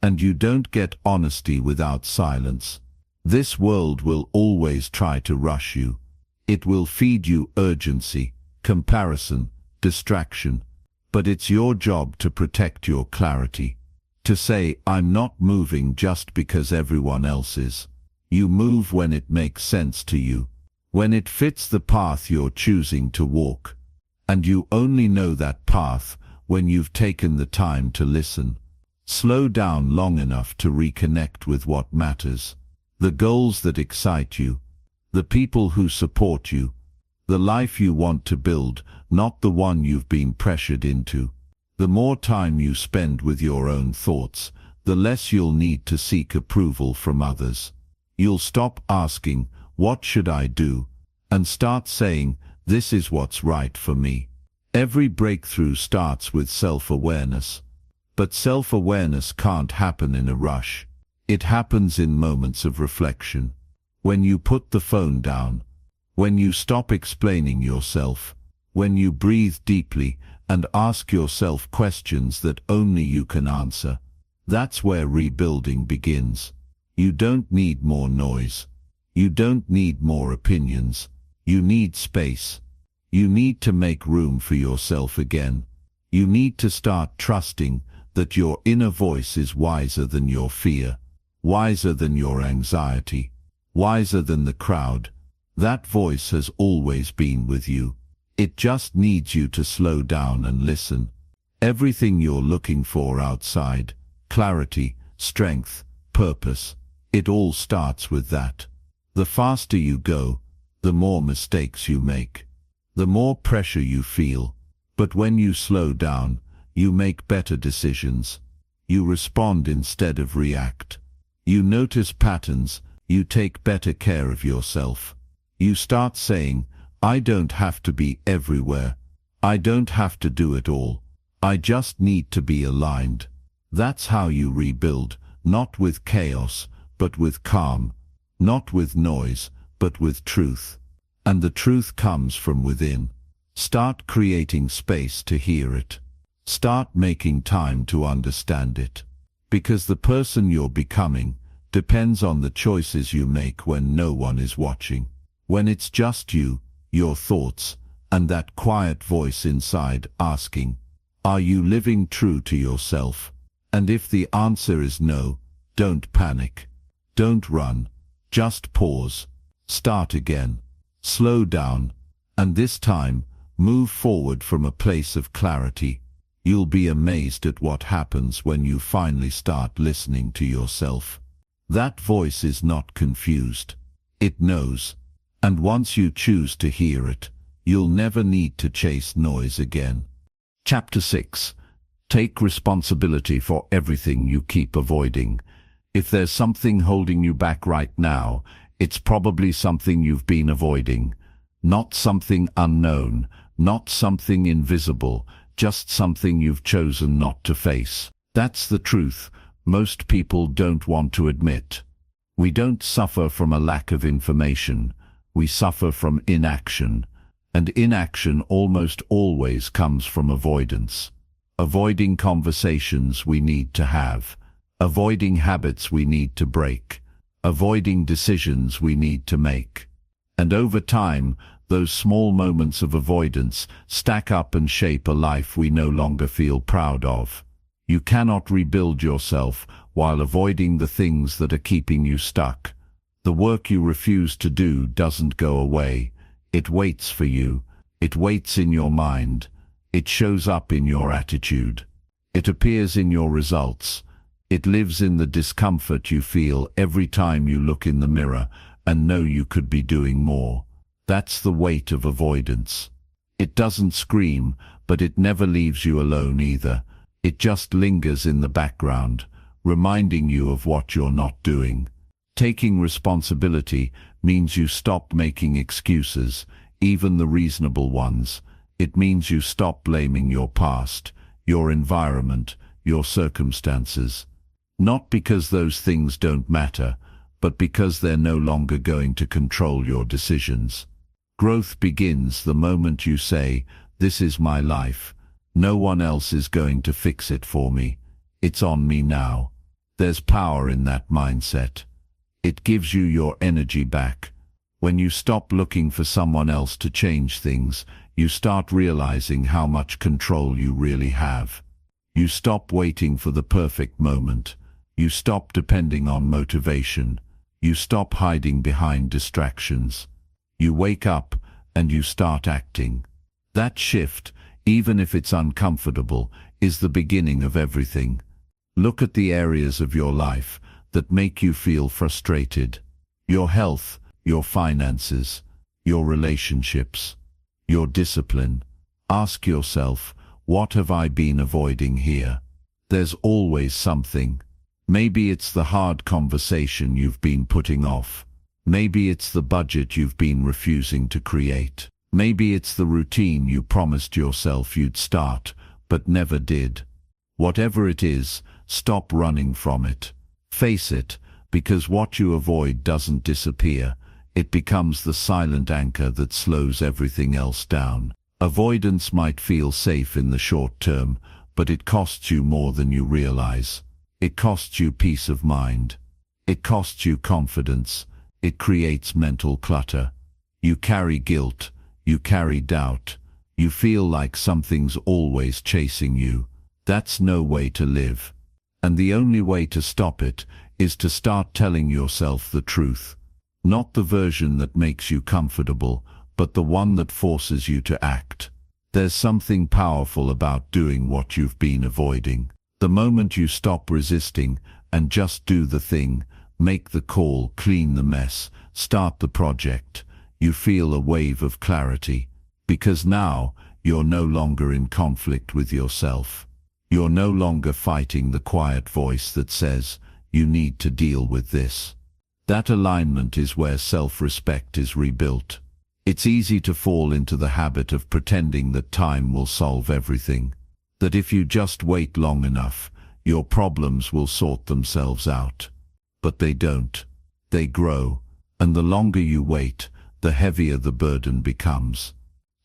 and you don't get honesty without silence. This world will always try to rush you. It will feed you urgency, comparison, distraction. But it's your job to protect your clarity. To say, I'm not moving just because everyone else is. You move when it makes sense to you, when it fits the path you're choosing to walk. And you only know that path when you've taken the time to listen. Slow down long enough to reconnect with what matters. The goals that excite you, the people who support you, the life you want to build, not the one you've been pressured into. The more time you spend with your own thoughts, the less you'll need to seek approval from others. You'll stop asking, what should I do? And start saying, this is what's right for me. Every breakthrough starts with self-awareness. But self-awareness can't happen in a rush. It happens in moments of reflection. When you put the phone down. When you stop explaining yourself. When you breathe deeply and ask yourself questions that only you can answer. That's where rebuilding begins. You don't need more noise. You don't need more opinions. You need space. You need to make room for yourself again. You need to start trusting that your inner voice is wiser than your fear, wiser than your anxiety, wiser than the crowd. That voice has always been with you. It just needs you to slow down and listen. Everything you're looking for outside, clarity, strength, purpose, it all starts with that. The faster you go, the more mistakes you make, the more pressure you feel. But when you slow down, you make better decisions. You respond instead of react. You notice patterns. You take better care of yourself. You start saying, I don't have to be everywhere. I don't have to do it all. I just need to be aligned. That's how you rebuild, not with chaos, but with calm. Not with noise, but with truth. And the truth comes from within. Start creating space to hear it. Start making time to understand it. Because the person you're becoming depends on the choices you make when no one is watching. When it's just you, your thoughts, and that quiet voice inside asking, are you living true to yourself? And if the answer is no, don't panic. Don't run. Just pause. Start again. Slow down. And this time, move forward from a place of clarity. You'll be amazed at what happens when you finally start listening to yourself. That voice is not confused. It knows. And once you choose to hear it, you'll never need to chase noise again. Chapter 6. Take responsibility for everything you keep avoiding. If there's something holding you back right now, it's probably something you've been avoiding. Not something unknown, not something invisible, just something you've chosen not to face. That's the truth most people don't want to admit. We don't suffer from a lack of information. We suffer from inaction. And inaction almost always comes from avoidance. Avoiding conversations we need to have. Avoiding habits we need to break. Avoiding decisions we need to make. And over time, those small moments of avoidance stack up and shape a life we no longer feel proud of. You cannot rebuild yourself while avoiding the things that are keeping you stuck. The work you refuse to do doesn't go away. It waits for you. It waits in your mind. It shows up in your attitude. It appears in your results. It lives in the discomfort you feel every time you look in the mirror and know you could be doing more. That's the weight of avoidance. It doesn't scream, but it never leaves you alone either. It just lingers in the background, reminding you of what you're not doing. Taking responsibility means you stop making excuses, even the reasonable ones. It means you stop blaming your past, your environment, your circumstances. Not because those things don't matter, but because they're no longer going to control your decisions. Growth begins the moment you say, "This is my life. No one else is going to fix it for me. It's on me now." There's power in that mindset. It gives you your energy back. When you stop looking for someone else to change things, you start realizing how much control you really have. You stop waiting for the perfect moment. You stop depending on motivation. You stop hiding behind distractions. You wake up and you start acting. That shift, even if it's uncomfortable, is the beginning of everything. Look at the areas of your life that make you feel frustrated. Your health, your finances, your relationships, your discipline. Ask yourself, what have I been avoiding here? There's always something. Maybe it's the hard conversation you've been putting off. Maybe it's the budget you've been refusing to create. Maybe it's the routine you promised yourself you'd start, but never did. Whatever it is, stop running from it. Face it, because what you avoid doesn't disappear. It becomes the silent anchor that slows everything else down. Avoidance might feel safe in the short term, but it costs you more than you realize. It costs you peace of mind. It costs you confidence. It creates mental clutter. You carry guilt. You carry doubt. You feel like something's always chasing you. That's no way to live. And the only way to stop it is to start telling yourself the truth. Not the version that makes you comfortable, but the one that forces you to act. There's something powerful about doing what you've been avoiding. The moment you stop resisting and just do the thing, make the call, clean the mess, start the project, you feel a wave of clarity. Because now, you're no longer in conflict with yourself. You're no longer fighting the quiet voice that says, "You need to deal with this." That alignment is where self-respect is rebuilt. It's easy to fall into the habit of pretending that time will solve everything. That if you just wait long enough, your problems will sort themselves out. But they don't. They grow, and the longer you wait, the heavier the burden becomes.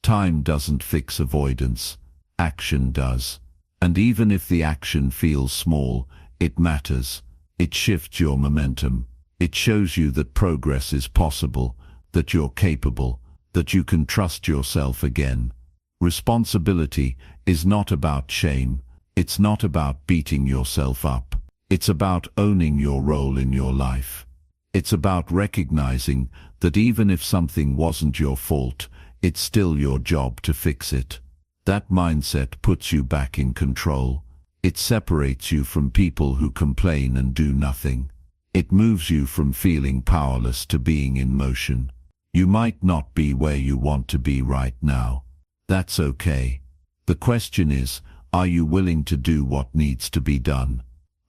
Time doesn't fix avoidance. Action does. And even if the action feels small, it matters. It shifts your momentum. It shows you that progress is possible, that you're capable, that you can trust yourself again. Responsibility is not about shame. It's not about beating yourself up. It's about owning your role in your life. It's about recognizing that even if something wasn't your fault, it's still your job to fix it. That mindset puts you back in control. It separates you from people who complain and do nothing. It moves you from feeling powerless to being in motion. You might not be where you want to be right now. That's okay. The question is, are you willing to do what needs to be done?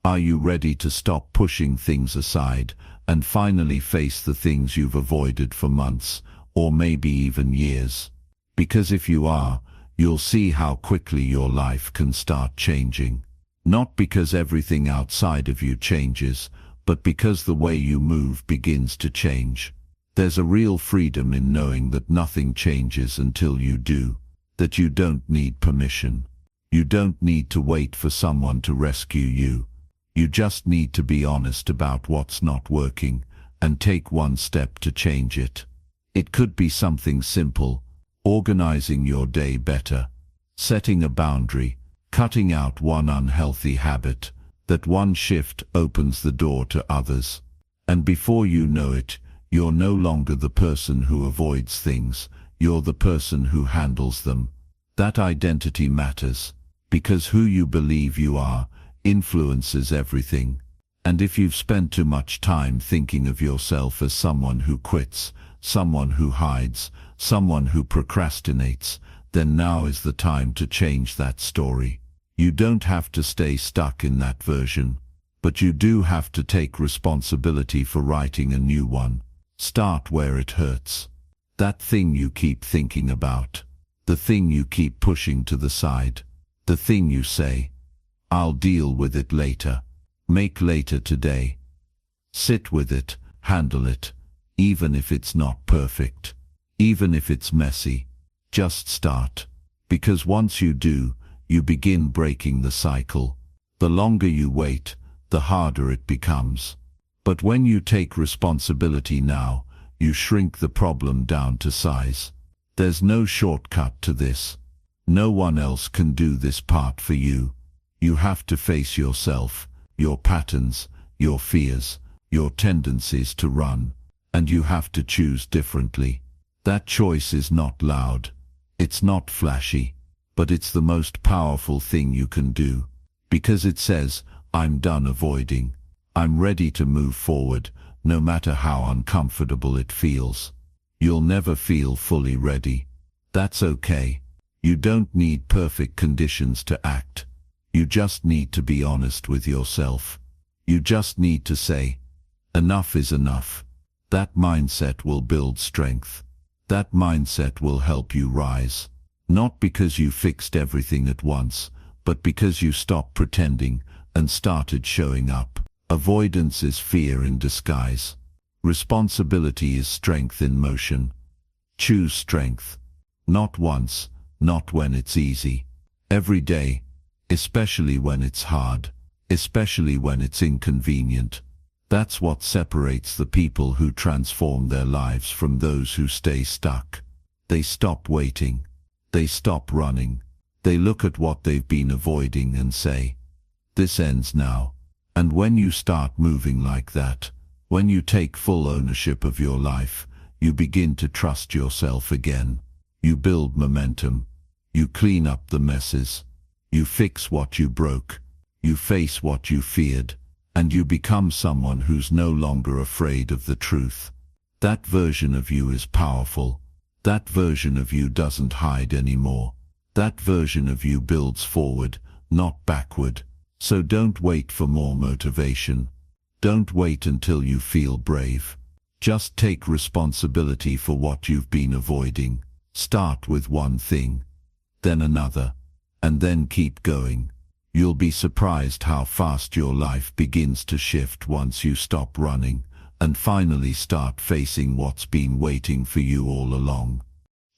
Are you ready to stop pushing things aside and finally face the things you've avoided for months, or maybe even years? Because if you are, you'll see how quickly your life can start changing. Not because everything outside of you changes, but because the way you move begins to change. There's a real freedom in knowing that nothing changes until you do, that you don't need permission. You don't need to wait for someone to rescue you. You just need to be honest about what's not working and take one step to change it. It could be something simple: organizing your day better, setting a boundary, cutting out one unhealthy habit. That one shift opens the door to others. And before you know it, you're no longer the person who avoids things, you're the person who handles them. That identity matters, because who you believe you are influences everything. And if you've spent too much time thinking of yourself as someone who quits, someone who hides, someone who procrastinates, then now is the time to change that story. You don't have to stay stuck in that version, but you do have to take responsibility for writing a new one. Start where it hurts. That thing you keep thinking about. The thing you keep pushing to the side. The thing you say, "I'll deal with it later." Make later today. Sit with it, handle it, even if it's not perfect, even if it's messy. Just start. Because once you do, you begin breaking the cycle. The longer you wait, the harder it becomes. But when you take responsibility now, you shrink the problem down to size. There's no shortcut to this. No one else can do this part for you. You have to face yourself, your patterns, your fears, your tendencies to run, and you have to choose differently. That choice is not loud. It's not flashy. But it's the most powerful thing you can do, because it says, "I'm done avoiding. I'm ready to move forward, no matter how uncomfortable it feels." You'll never feel fully ready. That's okay. You don't need perfect conditions to act. You just need to be honest with yourself. You just need to say, "Enough is enough." That mindset will build strength. That mindset will help you rise. Not because you fixed everything at once, but because you stopped pretending and started showing up. Avoidance is fear in disguise. Responsibility is strength in motion. Choose strength. Not once, not when it's easy. Every day, especially when it's hard, especially when it's inconvenient. That's what separates the people who transform their lives from those who stay stuck. They stop waiting. They stop running. They look at what they've been avoiding and say, "This ends now." And when you start moving like that, when you take full ownership of your life, you begin to trust yourself again. You build momentum. You clean up the messes. You fix what you broke. You face what you feared. And you become someone who's no longer afraid of the truth. That version of you is powerful. That version of you doesn't hide anymore. That version of you builds forward, not backward. So don't wait for more motivation. Don't wait until you feel brave. Just take responsibility for what you've been avoiding. Start with one thing, then another, and then keep going. You'll be surprised how fast your life begins to shift once you stop running and finally start facing what's been waiting for you all along.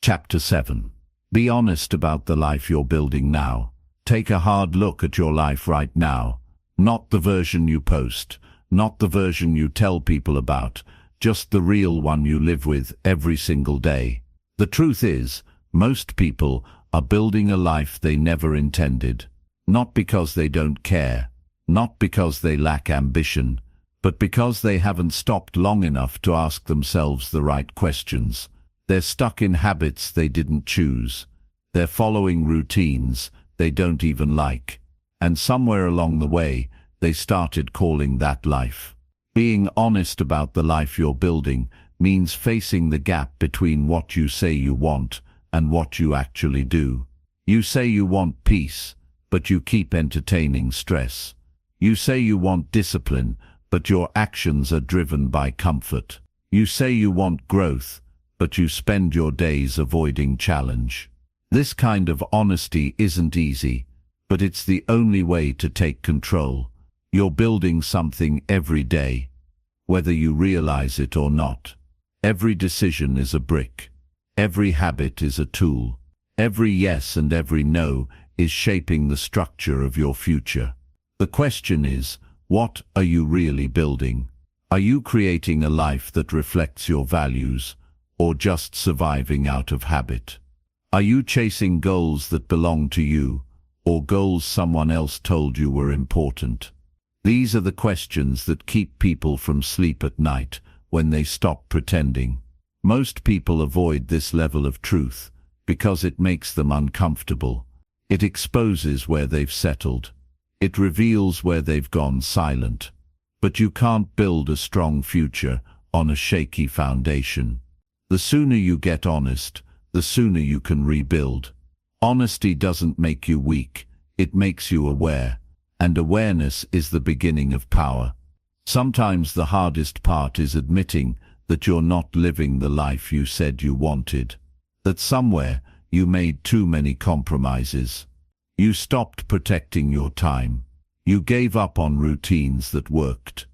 Chapter 7. Be honest about the life you're building now. Take a hard look at your life right now. Not the version you post, not the version you tell people about, just the real one you live with every single day. The truth is, most people are building a life they never intended. Not because they don't care, not because they lack ambition, but because they haven't stopped long enough to ask themselves the right questions. They're stuck in habits they didn't choose. They're following routines they don't even like. And somewhere along the way, they started calling that life. Being honest about the life you're building means facing the gap between what you say you want and what you actually do. You say you want peace, but you keep entertaining stress. You say you want discipline, but your actions are driven by comfort. You say you want growth, but you spend your days avoiding challenge. This kind of honesty isn't easy, but it's the only way to take control. You're building something every day, whether you realize it or not. Every decision is a brick. Every habit is a tool. Every yes and every no is shaping the structure of your future. The question is, what are you really building? Are you creating a life that reflects your values, or just surviving out of habit? Are you chasing goals that belong to you, or goals someone else told you were important? These are the questions that keep people from sleep at night when they stop pretending. Most people avoid this level of truth because it makes them uncomfortable. It exposes where they've settled. It reveals where they've gone silent. But you can't build a strong future on a shaky foundation. The sooner you get honest, the sooner you can rebuild. Honesty doesn't make you weak, it makes you aware, and awareness is the beginning of power. Sometimes the hardest part is admitting that you're not living the life you said you wanted, that somewhere you made too many compromises. You stopped protecting your time. You gave up on routines that worked.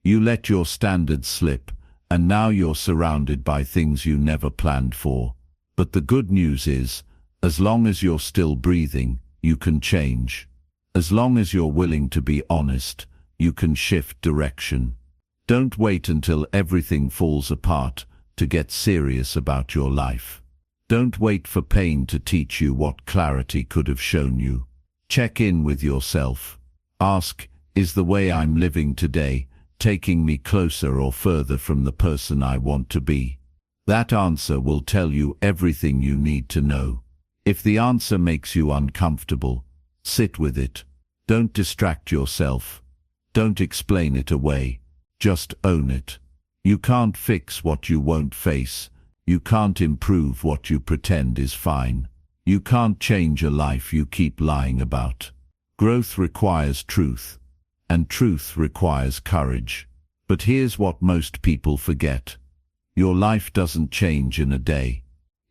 You let your standards slip, and now you're surrounded by things you never planned for. But the good news is, as long as you're still breathing, you can change. As long as you're willing to be honest, you can shift direction. Don't wait until everything falls apart to get serious about your life. Don't wait for pain to teach you what clarity could have shown you. Check in with yourself. Ask, is the way I'm living today taking me closer or further from the person I want to be? That answer will tell you everything you need to know. If the answer makes you uncomfortable, sit with it. Don't distract yourself. Don't explain it away. Just own it. You can't fix what you won't face. You can't improve what you pretend is fine. You can't change a life you keep lying about. Growth requires truth, and truth requires courage. But here's what most people forget. Your life doesn't change in a day.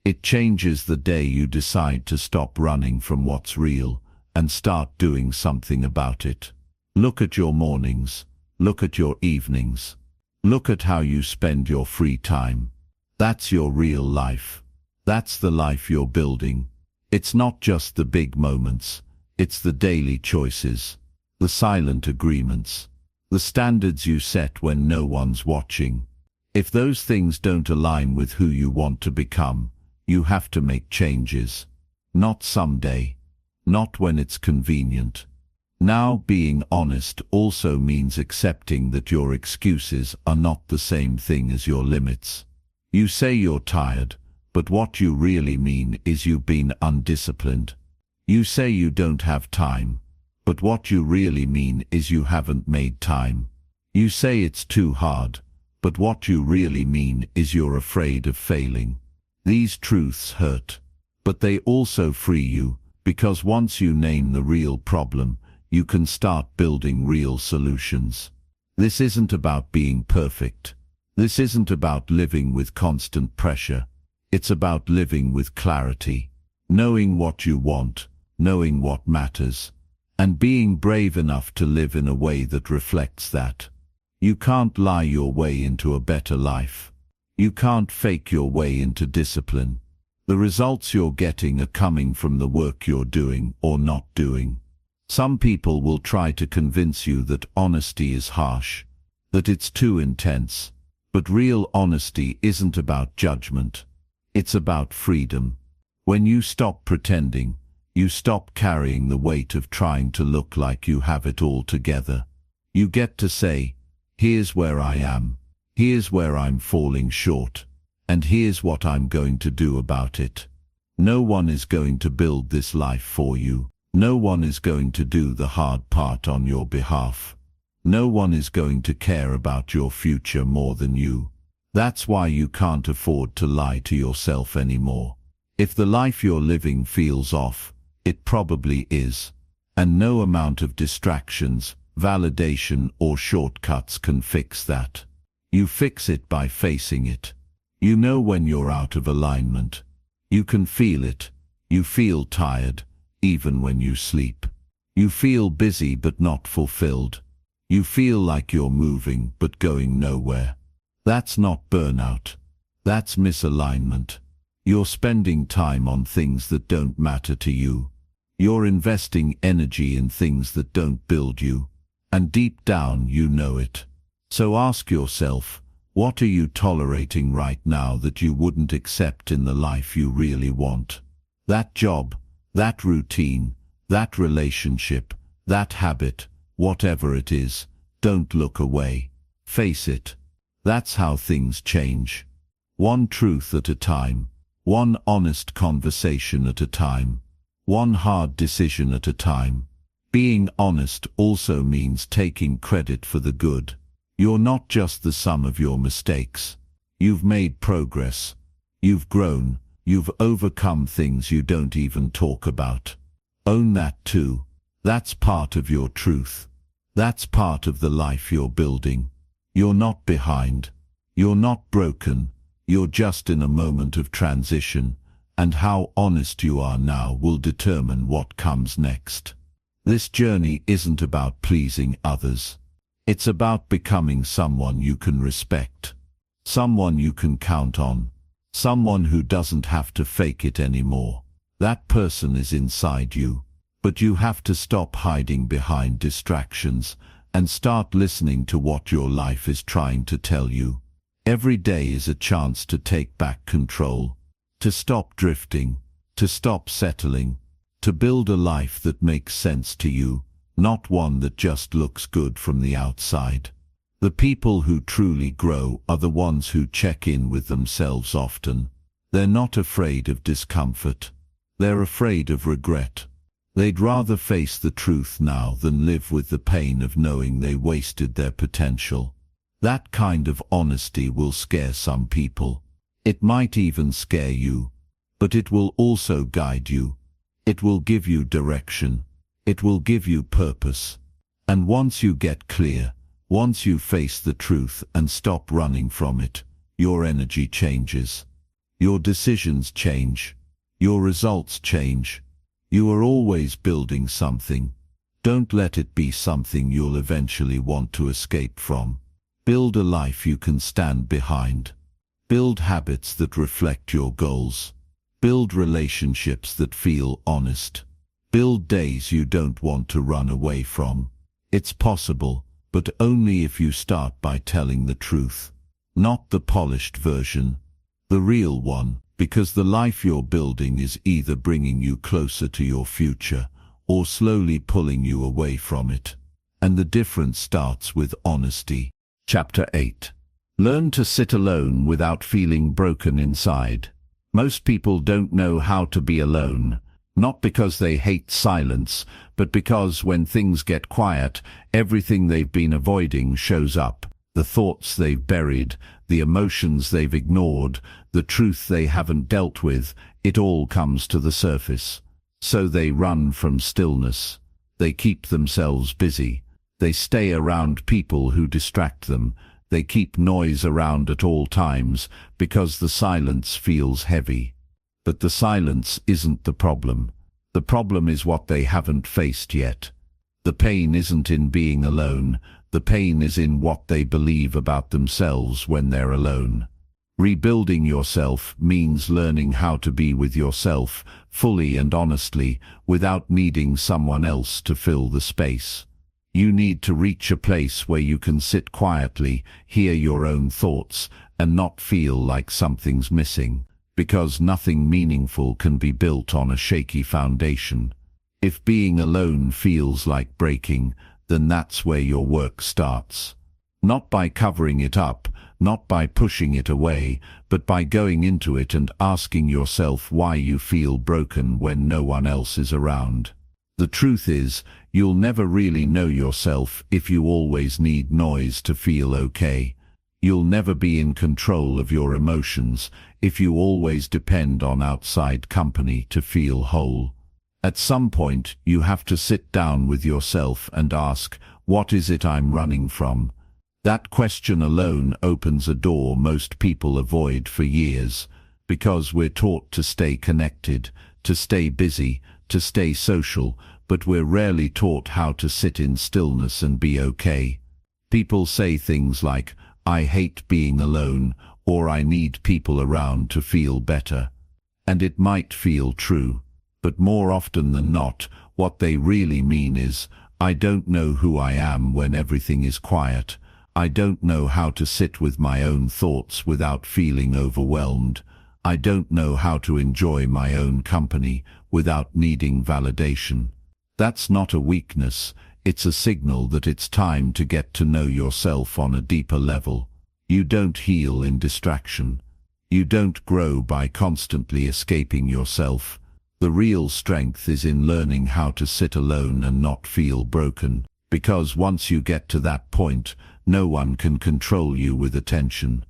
It changes the day you decide to stop running from what's real and start doing something about it. Look at your mornings. Look at your evenings. Look at how you spend your free time. That's your real life. That's the life you're building. It's not just the big moments. It's the daily choices, the silent agreements, the standards you set when no one's watching. If those things don't align with who you want to become, you have to make changes. Not someday. Not when it's convenient. Now, being honest also means accepting that your excuses are not the same thing as your limits. You say you're tired, but what you really mean is you've been undisciplined. You say you don't have time, but what you really mean is you haven't made time. You say it's too hard, but what you really mean is you're afraid of failing. These truths hurt, but they also free you, because once you name the real problem, you can start building real solutions. This isn't about being perfect. This isn't about living with constant pressure. It's about living with clarity, knowing what you want, knowing what matters, and being brave enough to live in a way that reflects that. You can't lie your way into a better life. You can't fake your way into discipline. The results you're getting are coming from the work you're doing or not doing. Some people will try to convince you that honesty is harsh, that it's too intense, but real honesty isn't about judgment. It's about freedom. When you stop pretending, you stop carrying the weight of trying to look like you have it all together. You get to say, here's where I am, here's where I'm falling short, and here's what I'm going to do about it. No one is going to build this life for you. No one is going to do the hard part on your behalf. No one is going to care about your future more than you. That's why you can't afford to lie to yourself anymore. If the life you're living feels off, it probably is. And no amount of distractions, validation, or shortcuts can fix that. You fix it by facing it. You know when you're out of alignment. You can feel it. You feel tired, even when you sleep. You feel busy but not fulfilled. You feel like you're moving but going nowhere. That's not burnout. That's misalignment. You're spending time on things that don't matter to you. You're investing energy in things that don't build you. And deep down you know it. So ask yourself, what are you tolerating right now that you wouldn't accept in the life you really want? That job, that routine, that relationship, that habit, whatever it is, don't look away. Face it. That's how things change. One truth at a time. One honest conversation at a time. One hard decision at a time. Being honest also means taking credit for the good. You're not just the sum of your mistakes. You've made progress. You've grown. You've overcome things you don't even talk about. Own that too. That's part of your truth. That's part of the life you're building. You're not behind. You're not broken. You're just in a moment of transition, and how honest you are now will determine what comes next. This journey isn't about pleasing others. It's about becoming someone you can respect, someone you can count on, someone who doesn't have to fake it anymore. That person is inside you, but you have to stop hiding behind distractions and start listening to what your life is trying to tell you. Every day is a chance to take back control, to stop drifting, to stop settling, to build a life that makes sense to you, not one that just looks good from the outside. The people who truly grow are the ones who check in with themselves often. They're not afraid of discomfort. They're afraid of regret. They'd rather face the truth now than live with the pain of knowing they wasted their potential. That kind of honesty will scare some people. It might even scare you, but it will also guide you. It will give you direction. It will give you purpose. And once you get clear, once you face the truth and stop running from it, your energy changes. Your decisions change. Your results change. You are always building something. Don't let it be something you'll eventually want to escape from. Build a life you can stand behind. Build habits that reflect your goals. Build relationships that feel honest. Build days you don't want to run away from. It's possible, but only if you start by telling the truth. Not the polished version, the real one, because the life you're building is either bringing you closer to your future or slowly pulling you away from it. And the difference starts with honesty. Chapter 8. Learn to sit alone without feeling broken inside. Most people don't know how to be alone, not because they hate silence, but because when things get quiet, everything they've been avoiding shows up. The thoughts they've buried, the emotions they've ignored, the truth they haven't dealt with, it all comes to the surface. So they run from stillness. They keep themselves busy. They stay around people who distract them. They keep noise around at all times because the silence feels heavy. But the silence isn't the problem. The problem is what they haven't faced yet. The pain isn't in being alone. The pain is in what they believe about themselves when they're alone. Rebuilding yourself means learning how to be with yourself fully and honestly without needing someone else to fill the space. You need to reach a place where you can sit quietly, hear your own thoughts, and not feel like something's missing. because nothing meaningful can be built on a shaky foundation. If being alone feels like breaking, then that's where your work starts. Not by covering it up, not by pushing it away, but by going into it and asking yourself why you feel broken when no one else is around. The truth is, you'll never really know yourself if you always need noise to feel okay. You'll never be in control of your emotions if you always depend on outside company to feel whole. At some point, you have to sit down with yourself and ask, what is it I'm running from? That question alone opens a door most people avoid for years, because we're taught to stay connected, to stay busy, to stay social, but we're rarely taught how to sit in stillness and be okay. People say things like, I hate being alone, or I need people around to feel better. And it might feel true, but more often than not, what they really mean is, I don't know who I am when everything is quiet. I don't know how to sit with my own thoughts without feeling overwhelmed. I don't know how to enjoy my own company without needing validation. That's not a weakness, it's a signal that it's time to get to know yourself on a deeper level. You don't heal in distraction. You don't grow by constantly escaping yourself. The real strength is in learning how to sit alone and not feel broken, because once you get to that point, no one can control you with attention.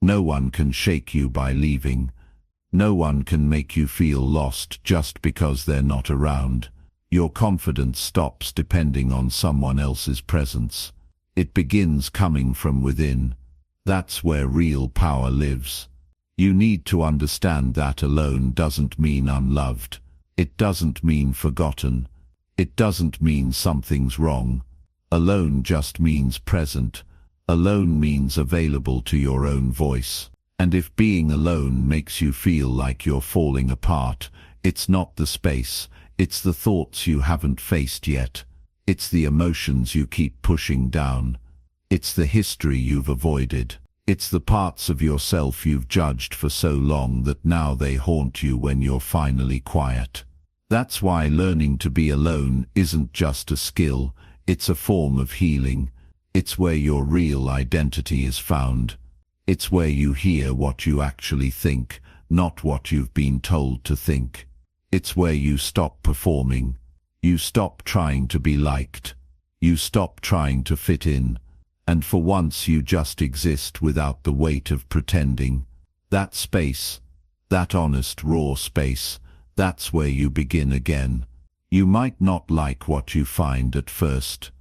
No one can shake you by leaving. No one can make you feel lost just because they're not around. Your confidence stops depending on someone else's presence. It begins coming from within. That's where real power lives. You need to understand that alone doesn't mean unloved. It doesn't mean forgotten. It doesn't mean something's wrong. Alone just means present. Alone means available to your own voice. And if being alone makes you feel like you're falling apart, it's not the space, it's the thoughts you haven't faced yet. It's the emotions you keep pushing down. It's the history you've avoided. It's the parts of yourself you've judged for so long that now they haunt you when you're finally quiet. That's why learning to be alone isn't just a skill, it's a form of healing. It's where your real identity is found. It's where you hear what you actually think, not what you've been told to think. It's where you stop performing. You stop trying to be liked. You stop trying to fit in. And for once you just exist without the weight of pretending. That space, that honest, raw space, that's where you begin again. You might not like what you find at first.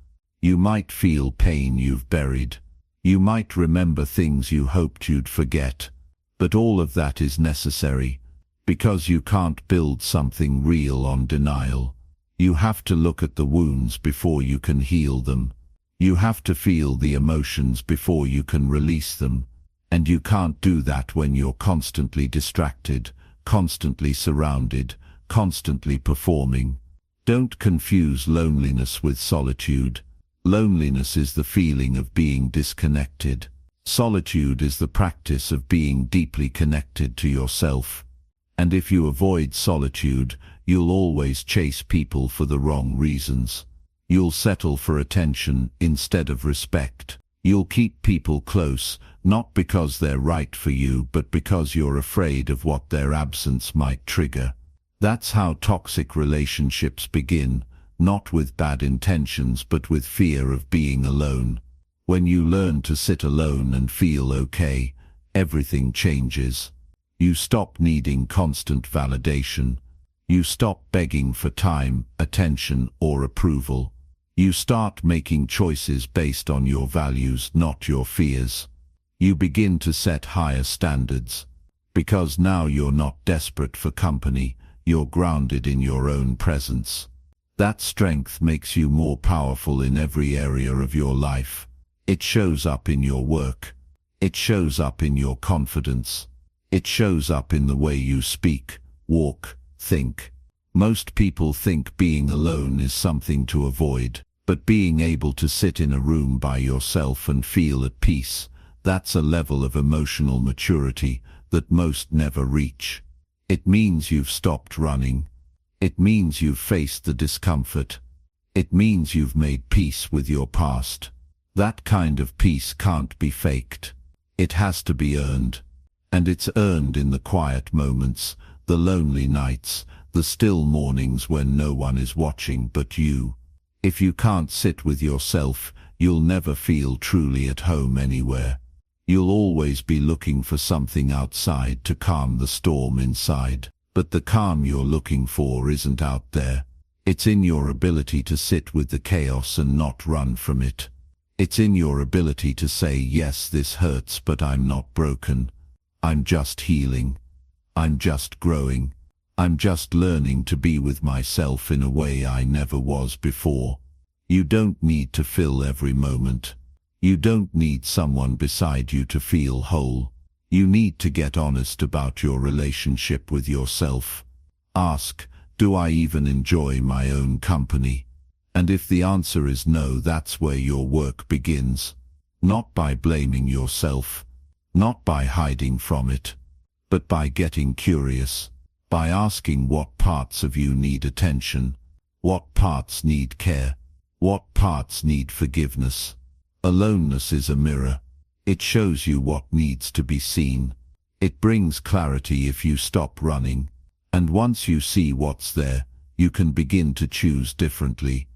You might feel pain you've buried. You might remember things you hoped you'd forget. But all of that is necessary, because you can't build something real on denial. You have to look at the wounds before you can heal them. You have to feel the emotions before you can release them. And you can't do that when you're constantly distracted, constantly surrounded, constantly performing. Don't confuse loneliness with solitude. Loneliness is the feeling of being disconnected. Solitude is the practice of being deeply connected to yourself. And if you avoid solitude, you'll always chase people for the wrong reasons. You'll settle for attention instead of respect. You'll keep people close, not because they're right for you, but because you're afraid of what their absence might trigger. That's how toxic relationships begin, not with bad intentions, but with fear of being alone. When you learn to sit alone and feel okay, everything changes. You stop needing constant validation. You stop begging for time, attention, or approval. You start making choices based on your values, not your fears. You begin to set higher standards. Because now you're not desperate for company, you're grounded in your own presence. That strength makes you more powerful in every area of your life. It shows up in your work. It shows up in your confidence. It shows up in the way you speak, walk, think. Most people think being alone is something to avoid, but being able to sit in a room by yourself and feel at peace, that's a level of emotional maturity that most never reach. It means you've stopped running. It means you've faced the discomfort. It means you've made peace with your past. That kind of peace can't be faked. It has to be earned. And it's earned in the quiet moments, the lonely nights, the still mornings when no one is watching but you. If you can't sit with yourself, you'll never feel truly at home anywhere. You'll always be looking for something outside to calm the storm inside. But the calm you're looking for isn't out there. It's in your ability to sit with the chaos and not run from it. It's in your ability to say, yes, this hurts, but I'm not broken. I'm just healing. I'm just growing. I'm just learning to be with myself in a way I never was before. You don't need to fill every moment. You don't need someone beside you to feel whole. You need to get honest about your relationship with yourself. Ask, do I even enjoy my own company? And if the answer is no, that's where your work begins. Not by blaming yourself, not by hiding from it, but by getting curious, by asking what parts of you need attention, what parts need care, what parts need forgiveness. Aloneness is a mirror. It shows you what needs to be seen. It brings clarity if you stop running. And once you see what's there, you can begin to choose differently.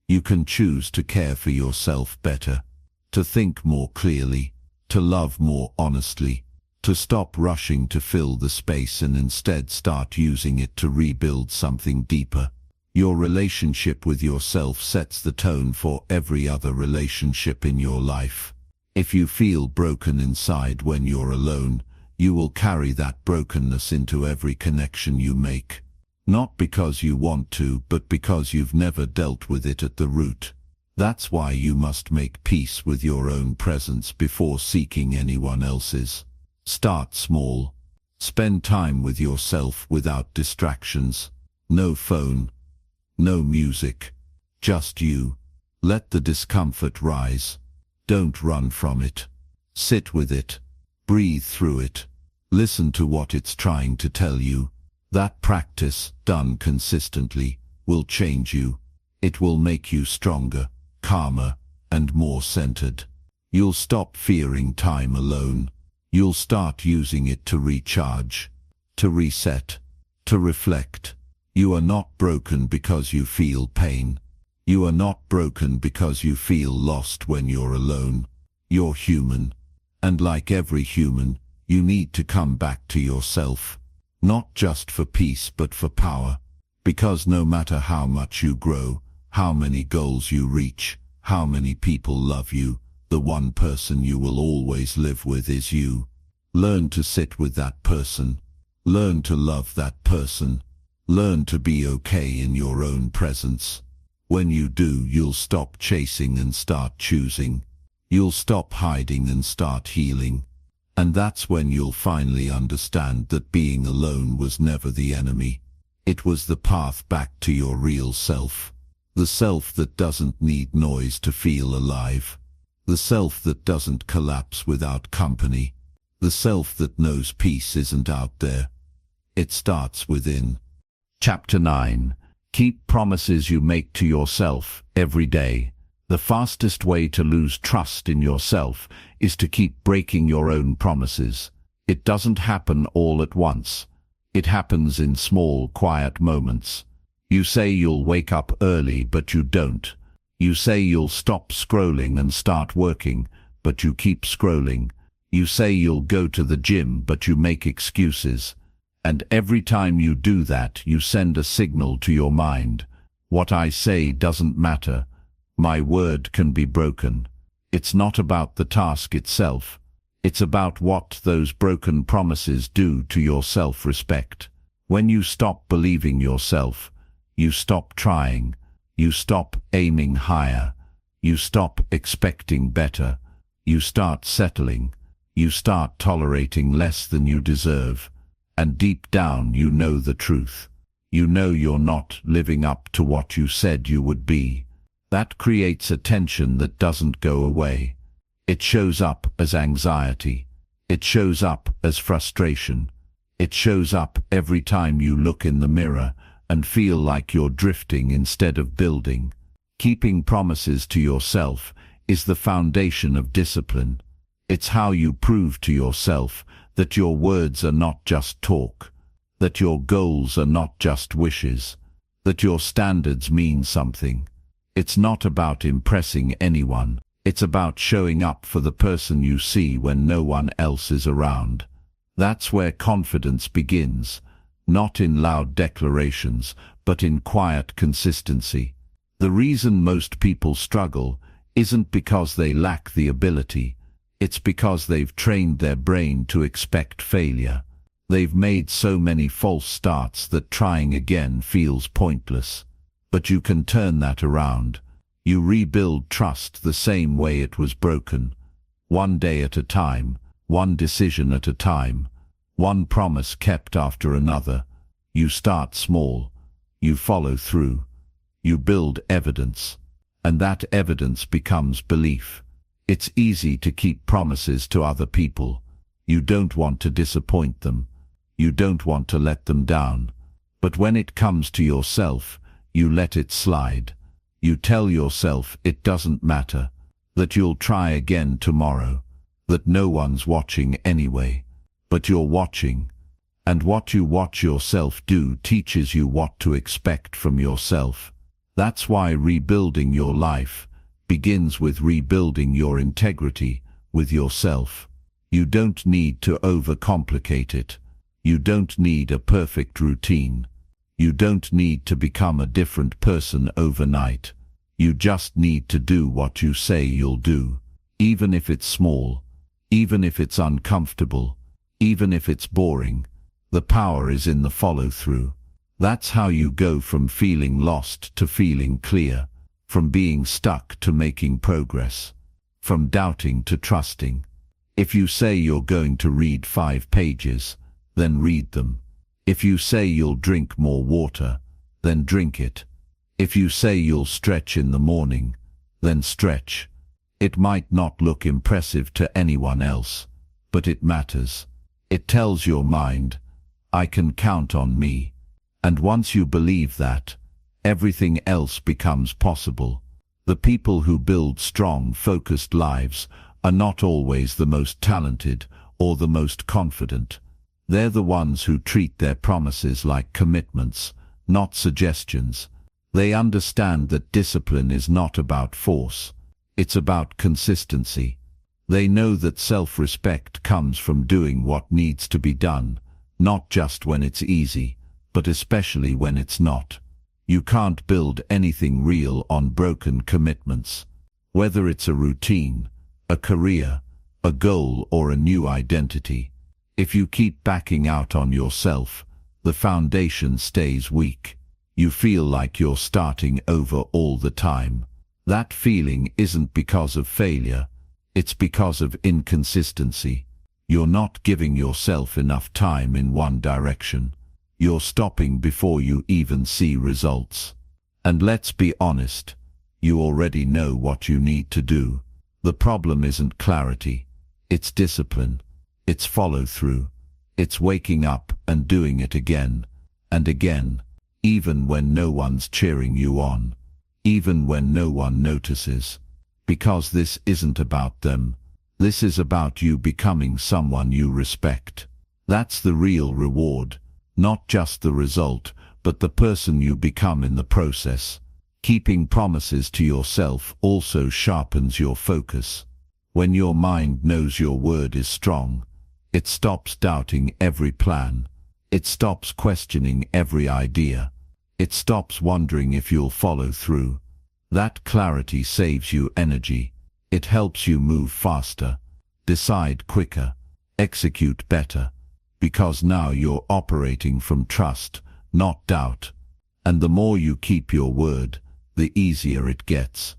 You can choose to care for yourself better, to think more clearly, to love more honestly, to stop rushing to fill the space and instead start using it to rebuild something deeper. Your relationship with yourself sets the tone for every other relationship in your life. If you feel broken inside when you're alone, you will carry that brokenness into every connection you make. Not because you want to, but because you've never dealt with it at the root. That's why you must make peace with your own presence before seeking anyone else's. Start small. Spend time with yourself without distractions. No phone. No music. Just you. Let the discomfort rise. Don't run from it. Sit with it. Breathe through it. Listen to what it's trying to tell you. That practice, done consistently, will change you. It will make you stronger, calmer, and more centered. You'll stop fearing time alone. You'll start using it to recharge, to reset, to reflect. You are not broken because you feel pain. You are not broken because you feel lost when you're alone. You're human. And like every human, you need to come back to yourself. Not just for peace but for power. Because no matter how much you grow, how many goals you reach, how many people love you, the one person you will always live with is you. Learn to sit with that person. Learn to love that person. Learn to be okay in your own presence. When you do, you'll stop chasing and start choosing. You'll stop hiding and start healing. And that's when you'll finally understand that being alone was never the enemy. It was the path back to your real self. The self that doesn't need noise to feel alive. The self that doesn't collapse without company. The self that knows peace isn't out there. It starts within. Chapter 9. Keep promises you make to yourself every day. The fastest way to lose trust in yourself is to keep breaking your own promises. It doesn't happen all at once. It happens in small, quiet moments. You say you'll wake up early, but you don't. You say you'll stop scrolling and start working, but you keep scrolling. You say you'll go to the gym, but you make excuses. And every time you do that, you send a signal to your mind. What I say doesn't matter. My word can be broken. It's not about the task itself. It's about what those broken promises do to your self-respect. When you stop believing yourself, you stop trying. You stop aiming higher. You stop expecting better. You start settling. You start tolerating less than you deserve. And deep down you know the truth. You know you're not living up to what you said you would be. That creates a tension that doesn't go away. It shows up as anxiety. It shows up as frustration. It shows up every time you look in the mirror and feel like you're drifting instead of building. Keeping promises to yourself is the foundation of discipline. It's how you prove to yourself that your words are not just talk, that your goals are not just wishes, that your standards mean something. It's not about impressing anyone. It's about showing up for the person you see when no one else is around. That's where confidence begins, not in loud declarations, but in quiet consistency. The reason most people struggle isn't because they lack the ability. It's because they've trained their brain to expect failure. They've made so many false starts that trying again feels pointless. But you can turn that around. You rebuild trust the same way it was broken. One day at a time, one decision at a time, one promise kept after another. You start small. You follow through. You build evidence. And that evidence becomes belief. It's easy to keep promises to other people. You don't want to disappoint them. You don't want to let them down. But when it comes to yourself, you let it slide. You tell yourself it doesn't matter, that you'll try again tomorrow, that no one's watching anyway. But you're watching. And what you watch yourself do teaches you what to expect from yourself. That's why rebuilding your life begins with rebuilding your integrity with yourself. You don't need to overcomplicate it. You don't need a perfect routine. You don't need to become a different person overnight. You just need to do what you say you'll do, even if it's small, even if it's uncomfortable, even if it's boring. The power is in the follow-through. That's how you go from feeling lost to feeling clear, from being stuck to making progress, from doubting to trusting. If you say you're going to read 5 pages, then read them. If you say you'll drink more water, then drink it. If you say you'll stretch in the morning, then stretch. It might not look impressive to anyone else, but it matters. It tells your mind, I can count on me. And once you believe that, everything else becomes possible. The people who build strong, focused lives are not always the most talented or the most confident. They're the ones who treat their promises like commitments, not suggestions. They understand that discipline is not about force. It's about consistency. They know that self-respect comes from doing what needs to be done, not just when it's easy, but especially when it's not. You can't build anything real on broken commitments. Whether it's a routine, a career, a goal, or a new identity. If you keep backing out on yourself, the foundation stays weak. You feel like you're starting over all the time. That feeling isn't because of failure, it's because of inconsistency. You're not giving yourself enough time in one direction. You're stopping before you even see results. And let's be honest, you already know what you need to do. The problem isn't clarity, it's discipline. It's follow-through. It's waking up and doing it again and again, even when no one's cheering you on, even when no one notices. Because this isn't about them. This is about you becoming someone you respect. That's the real reward, not just the result, but the person you become in the process. Keeping promises to yourself also sharpens your focus. When your mind knows your word is strong, it stops doubting every plan. It stops questioning every idea. It stops wondering if you'll follow through. That clarity saves you energy. It helps you move faster, decide quicker, execute better, because now you're operating from trust, not doubt. And the more you keep your word, the easier it gets.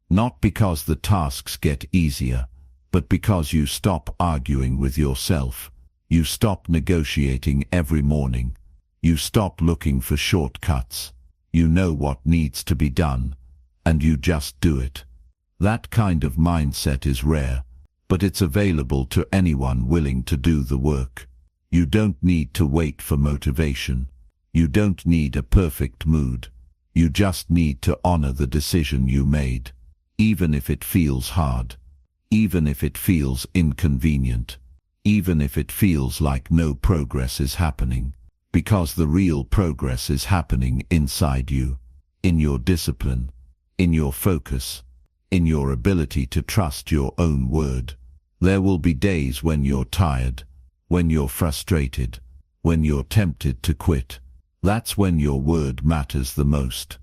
Not because the tasks get easier, but because you stop arguing with yourself. You stop negotiating every morning. You stop looking for shortcuts. You know what needs to be done, and you just do it. That kind of mindset is rare, but it's available to anyone willing to do the work. You don't need to wait for motivation. You don't need a perfect mood. You just need to honor the decision you made, even if it feels hard, even if it feels inconvenient, even if it feels like no progress is happening, because the real progress is happening inside you, in your discipline, in your focus, in your ability to trust your own word. There will be days when you're tired, when you're frustrated, when you're tempted to quit. That's when your word matters the most.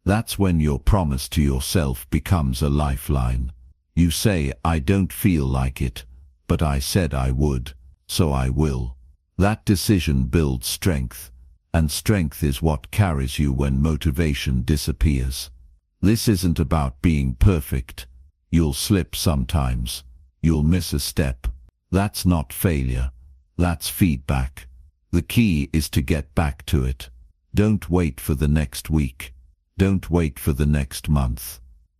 That's when your promise to yourself becomes a lifeline. You say, I don't feel like it, but I said I would, so I will. That decision builds strength, and strength is what carries you when motivation disappears. This isn't about being perfect. You'll slip sometimes. You'll miss a step. That's not failure. That's feedback. The key is to get back to it. Don't wait for the next week. Don't wait for the next month.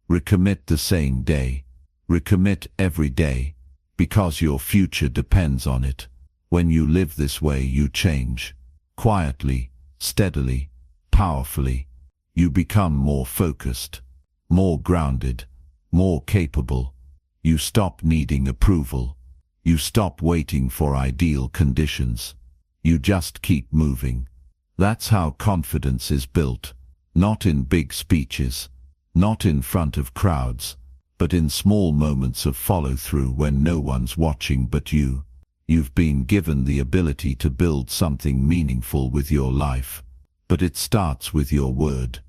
Recommit the same day. Recommit every day, because your future depends on it. When you live this way, you change. Quietly, steadily, powerfully. You become more focused, more grounded, more capable. You stop needing approval. You stop waiting for ideal conditions. You just keep moving. That's how confidence is built, not in big speeches, not in front of crowds, but in small moments of follow-through when no one's watching but you. You've been given the ability to build something meaningful with your life, but it starts with your word.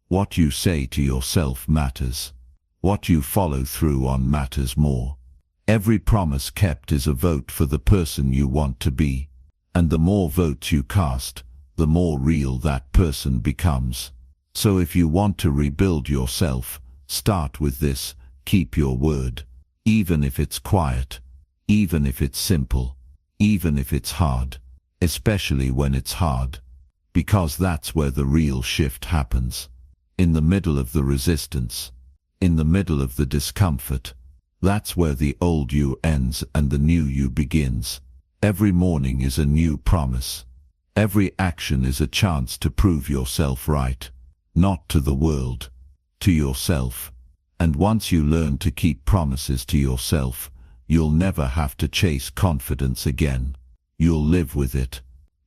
What you say to yourself matters. What you follow through on matters more. Every promise kept is a vote for the person you want to be, and the more votes you cast, the more real that person becomes. So if you want to rebuild yourself, start with this: keep your word, even if it's quiet, even if it's simple, even if it's hard, especially when it's hard, because that's where the real shift happens. In the middle of the resistance, in the middle of the discomfort, that's where the old you ends and the new you begins. Every morning is a new promise. Every action is a chance to prove yourself right, not to the world, to yourself. And once you learn to keep promises to yourself, you'll never have to chase confidence again. You'll live with it,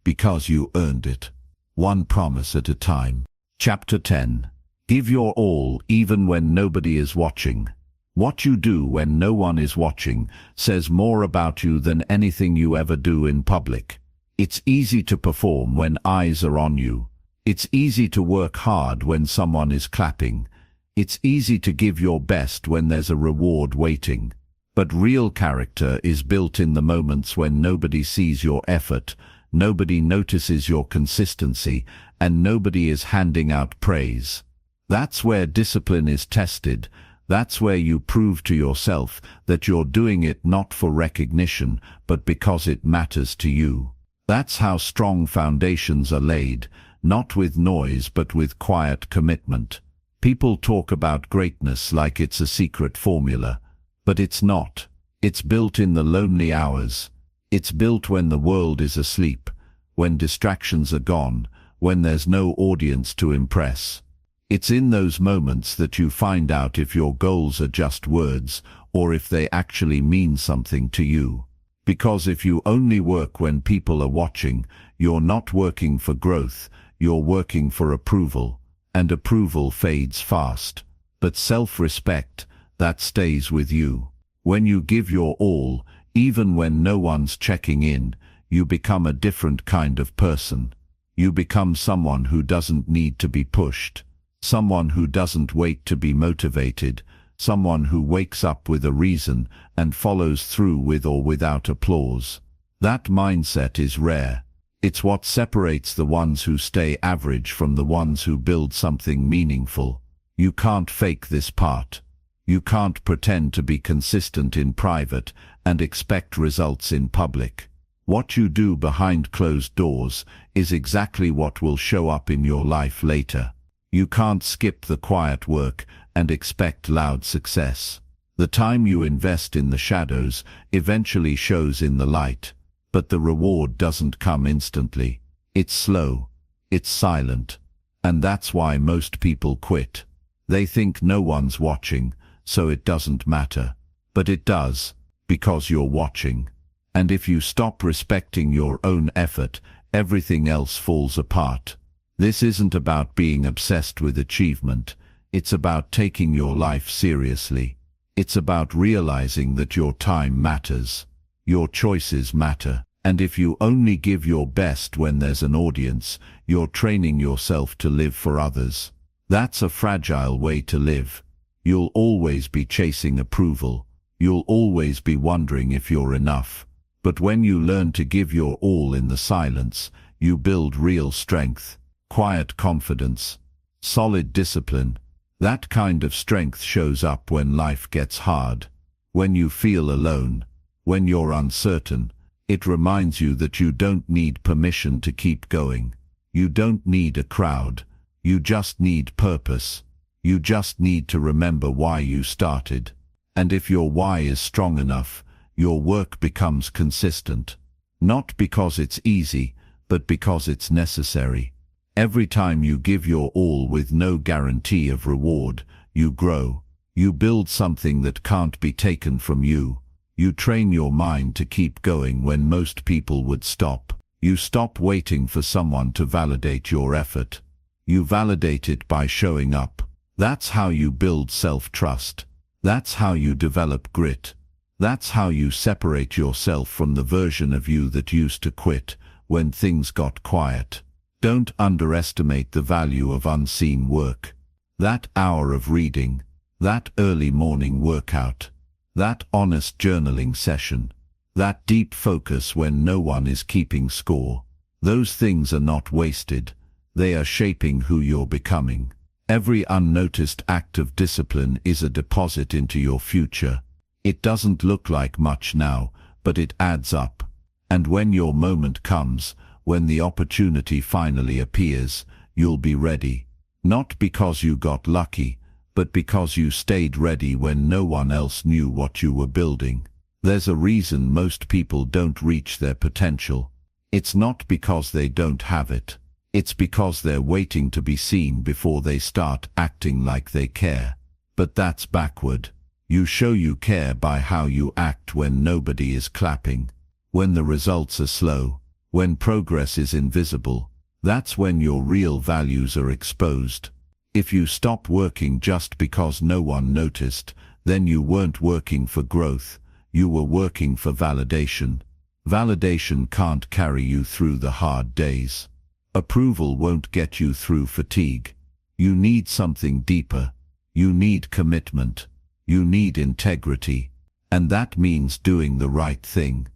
because you earned it, one promise at a time. Chapter 10. Give your all even when nobody is watching. What you do when no one is watching says more about you than anything you ever do in public. It's easy to perform when eyes are on you. It's easy to work hard when someone is clapping. It's easy to give your best when there's a reward waiting. But real character is built in the moments when nobody sees your effort, nobody notices your consistency, and nobody is handing out praise. That's where discipline is tested. That's where you prove to yourself that you're doing it not for recognition, but because it matters to you. That's how strong foundations are laid, not with noise but with quiet commitment. People talk about greatness like it's a secret formula, but it's not. It's built in the lonely hours. It's built when the world is asleep, when distractions are gone, when there's no audience to impress. It's in those moments that you find out if your goals are just words or if they actually mean something to you. Because if you only work when people are watching, you're not working for growth, you're working for approval, and approval fades fast. But self-respect, that stays with you. When you give your all, even when no one's checking in, you become a different kind of person. You become someone who doesn't need to be pushed. Someone who doesn't wait to be motivated, someone who wakes up with a reason and follows through with or without applause. That mindset is rare. It's what separates the ones who stay average from the ones who build something meaningful. You can't fake this part. You can't pretend to be consistent in private and expect results in public. What you do behind closed doors is exactly what will show up in your life later. You can't skip the quiet work and expect loud success. The time you invest in the shadows eventually shows in the light, but the reward doesn't come instantly. It's slow, it's silent, and that's why most people quit. They think no one's watching, so it doesn't matter. But it does, because you're watching. And if you stop respecting your own effort, everything else falls apart. This isn't about being obsessed with achievement. It's about taking your life seriously. It's about realizing that your time matters. Your choices matter. And if you only give your best when there's an audience, you're training yourself to live for others. That's a fragile way to live. You'll always be chasing approval. You'll always be wondering if you're enough. But when you learn to give your all in the silence, you build real strength, quiet confidence, solid discipline. That kind of strength shows up when life gets hard, when you feel alone, when you're uncertain. It reminds you that you don't need permission to keep going. You don't need a crowd. You just need purpose. You just need to remember why you started. And if your why is strong enough, your work becomes consistent. Not because it's easy, but because it's necessary. Every time you give your all with no guarantee of reward, you grow. You build something that can't be taken from you. You train your mind to keep going when most people would stop. You stop waiting for someone to validate your effort. You validate it by showing up. That's how you build self-trust. That's how you develop grit. That's how you separate yourself from the version of you that used to quit when things got quiet. Don't underestimate the value of unseen work. That hour of reading, that early morning workout, that honest journaling session, that deep focus when no one is keeping score. Those things are not wasted. They are shaping who you're becoming. Every unnoticed act of discipline is a deposit into your future. It doesn't look like much now, but it adds up. And when your moment comes, when the opportunity finally appears, you'll be ready. Not because you got lucky, but because you stayed ready when no one else knew what you were building. There's a reason most people don't reach their potential. It's not because they don't have it. It's because they're waiting to be seen before they start acting like they care. But that's backward. You show you care by how you act when nobody is clapping. When the results are slow. When progress is invisible. That's when your real values are exposed. If you stop working just because no one noticed, then you weren't working for growth. You were working for validation. Validation can't carry you through the hard days. Approval won't get you through fatigue. You need something deeper. You need commitment. You need integrity. And that means doing the right thing.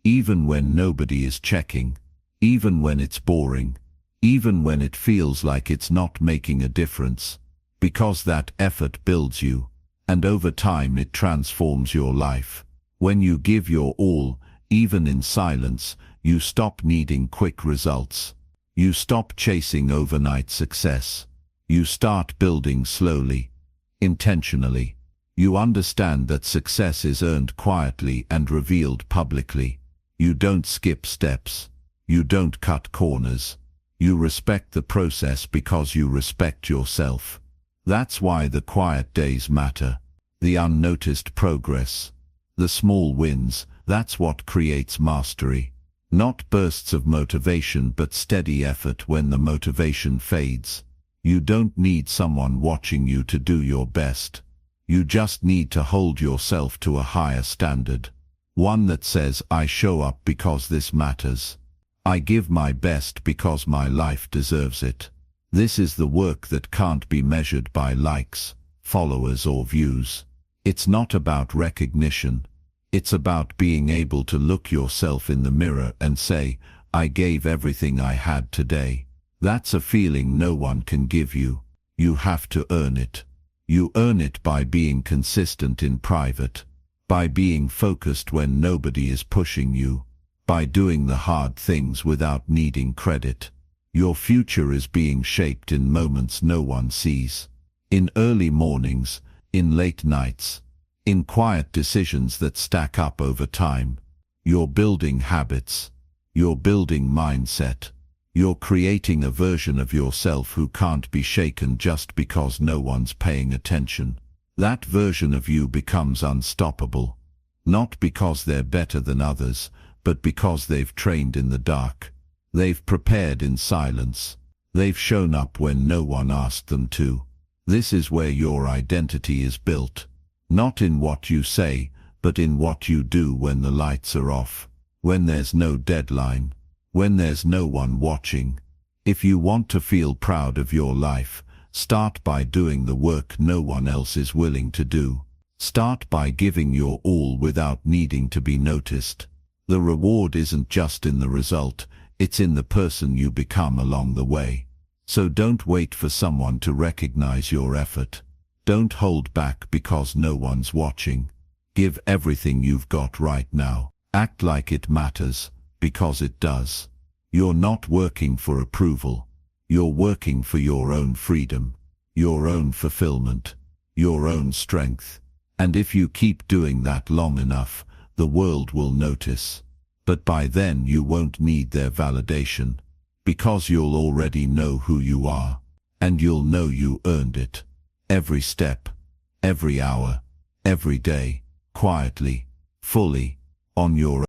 Even when nobody is checking. Even when it's boring. Even when it feels like it's not making a difference. Because that effort builds you. And over time it transforms your life. When you give your all, even in silence, you stop needing quick results. You stop chasing overnight success. You start building slowly, intentionally. You understand that success is earned quietly and revealed publicly. You don't skip steps. You don't cut corners. You respect the process because you respect yourself. That's why the quiet days matter. The unnoticed progress. The small wins, that's what creates mastery. Not bursts of motivation but steady effort when the motivation fades. You don't need someone watching you to do your best. You just need to hold yourself to a higher standard. One that says, I show up because this matters. I give my best because my life deserves it. This is the work that can't be measured by likes, followers or views. It's not about recognition. It's about being able to look yourself in the mirror and say, I gave everything I had today. That's a feeling no one can give you. You have to earn it. You earn it by being consistent in private, by being focused when nobody is pushing you, by doing the hard things without needing credit. Your future is being shaped in moments no one sees. In early mornings, in late nights, in quiet decisions that stack up over time. You're building habits. You're building mindset. You're creating a version of yourself who can't be shaken just because no one's paying attention. That version of you becomes unstoppable, not because they're better than others, but because they've trained in the dark. They've prepared in silence. They've shown up when no one asked them to. This is where your identity is built, not in what you say, but in what you do when the lights are off, when there's no deadline, when there's no one watching. If you want to feel proud of your life, start by doing the work no one else is willing to do. Start by giving your all without needing to be noticed. The reward isn't just in the result, it's in the person you become along the way. So don't wait for someone to recognize your effort. Don't hold back because no one's watching. Give everything you've got right now. Act like it matters, because it does. You're not working for approval. You're working for your own freedom, your own fulfillment, your own strength. And if you keep doing that long enough, the world will notice. But by then you won't need their validation, because you'll already know who you are, and you'll know you earned it. Every step, every hour, every day, quietly, fully, on your own.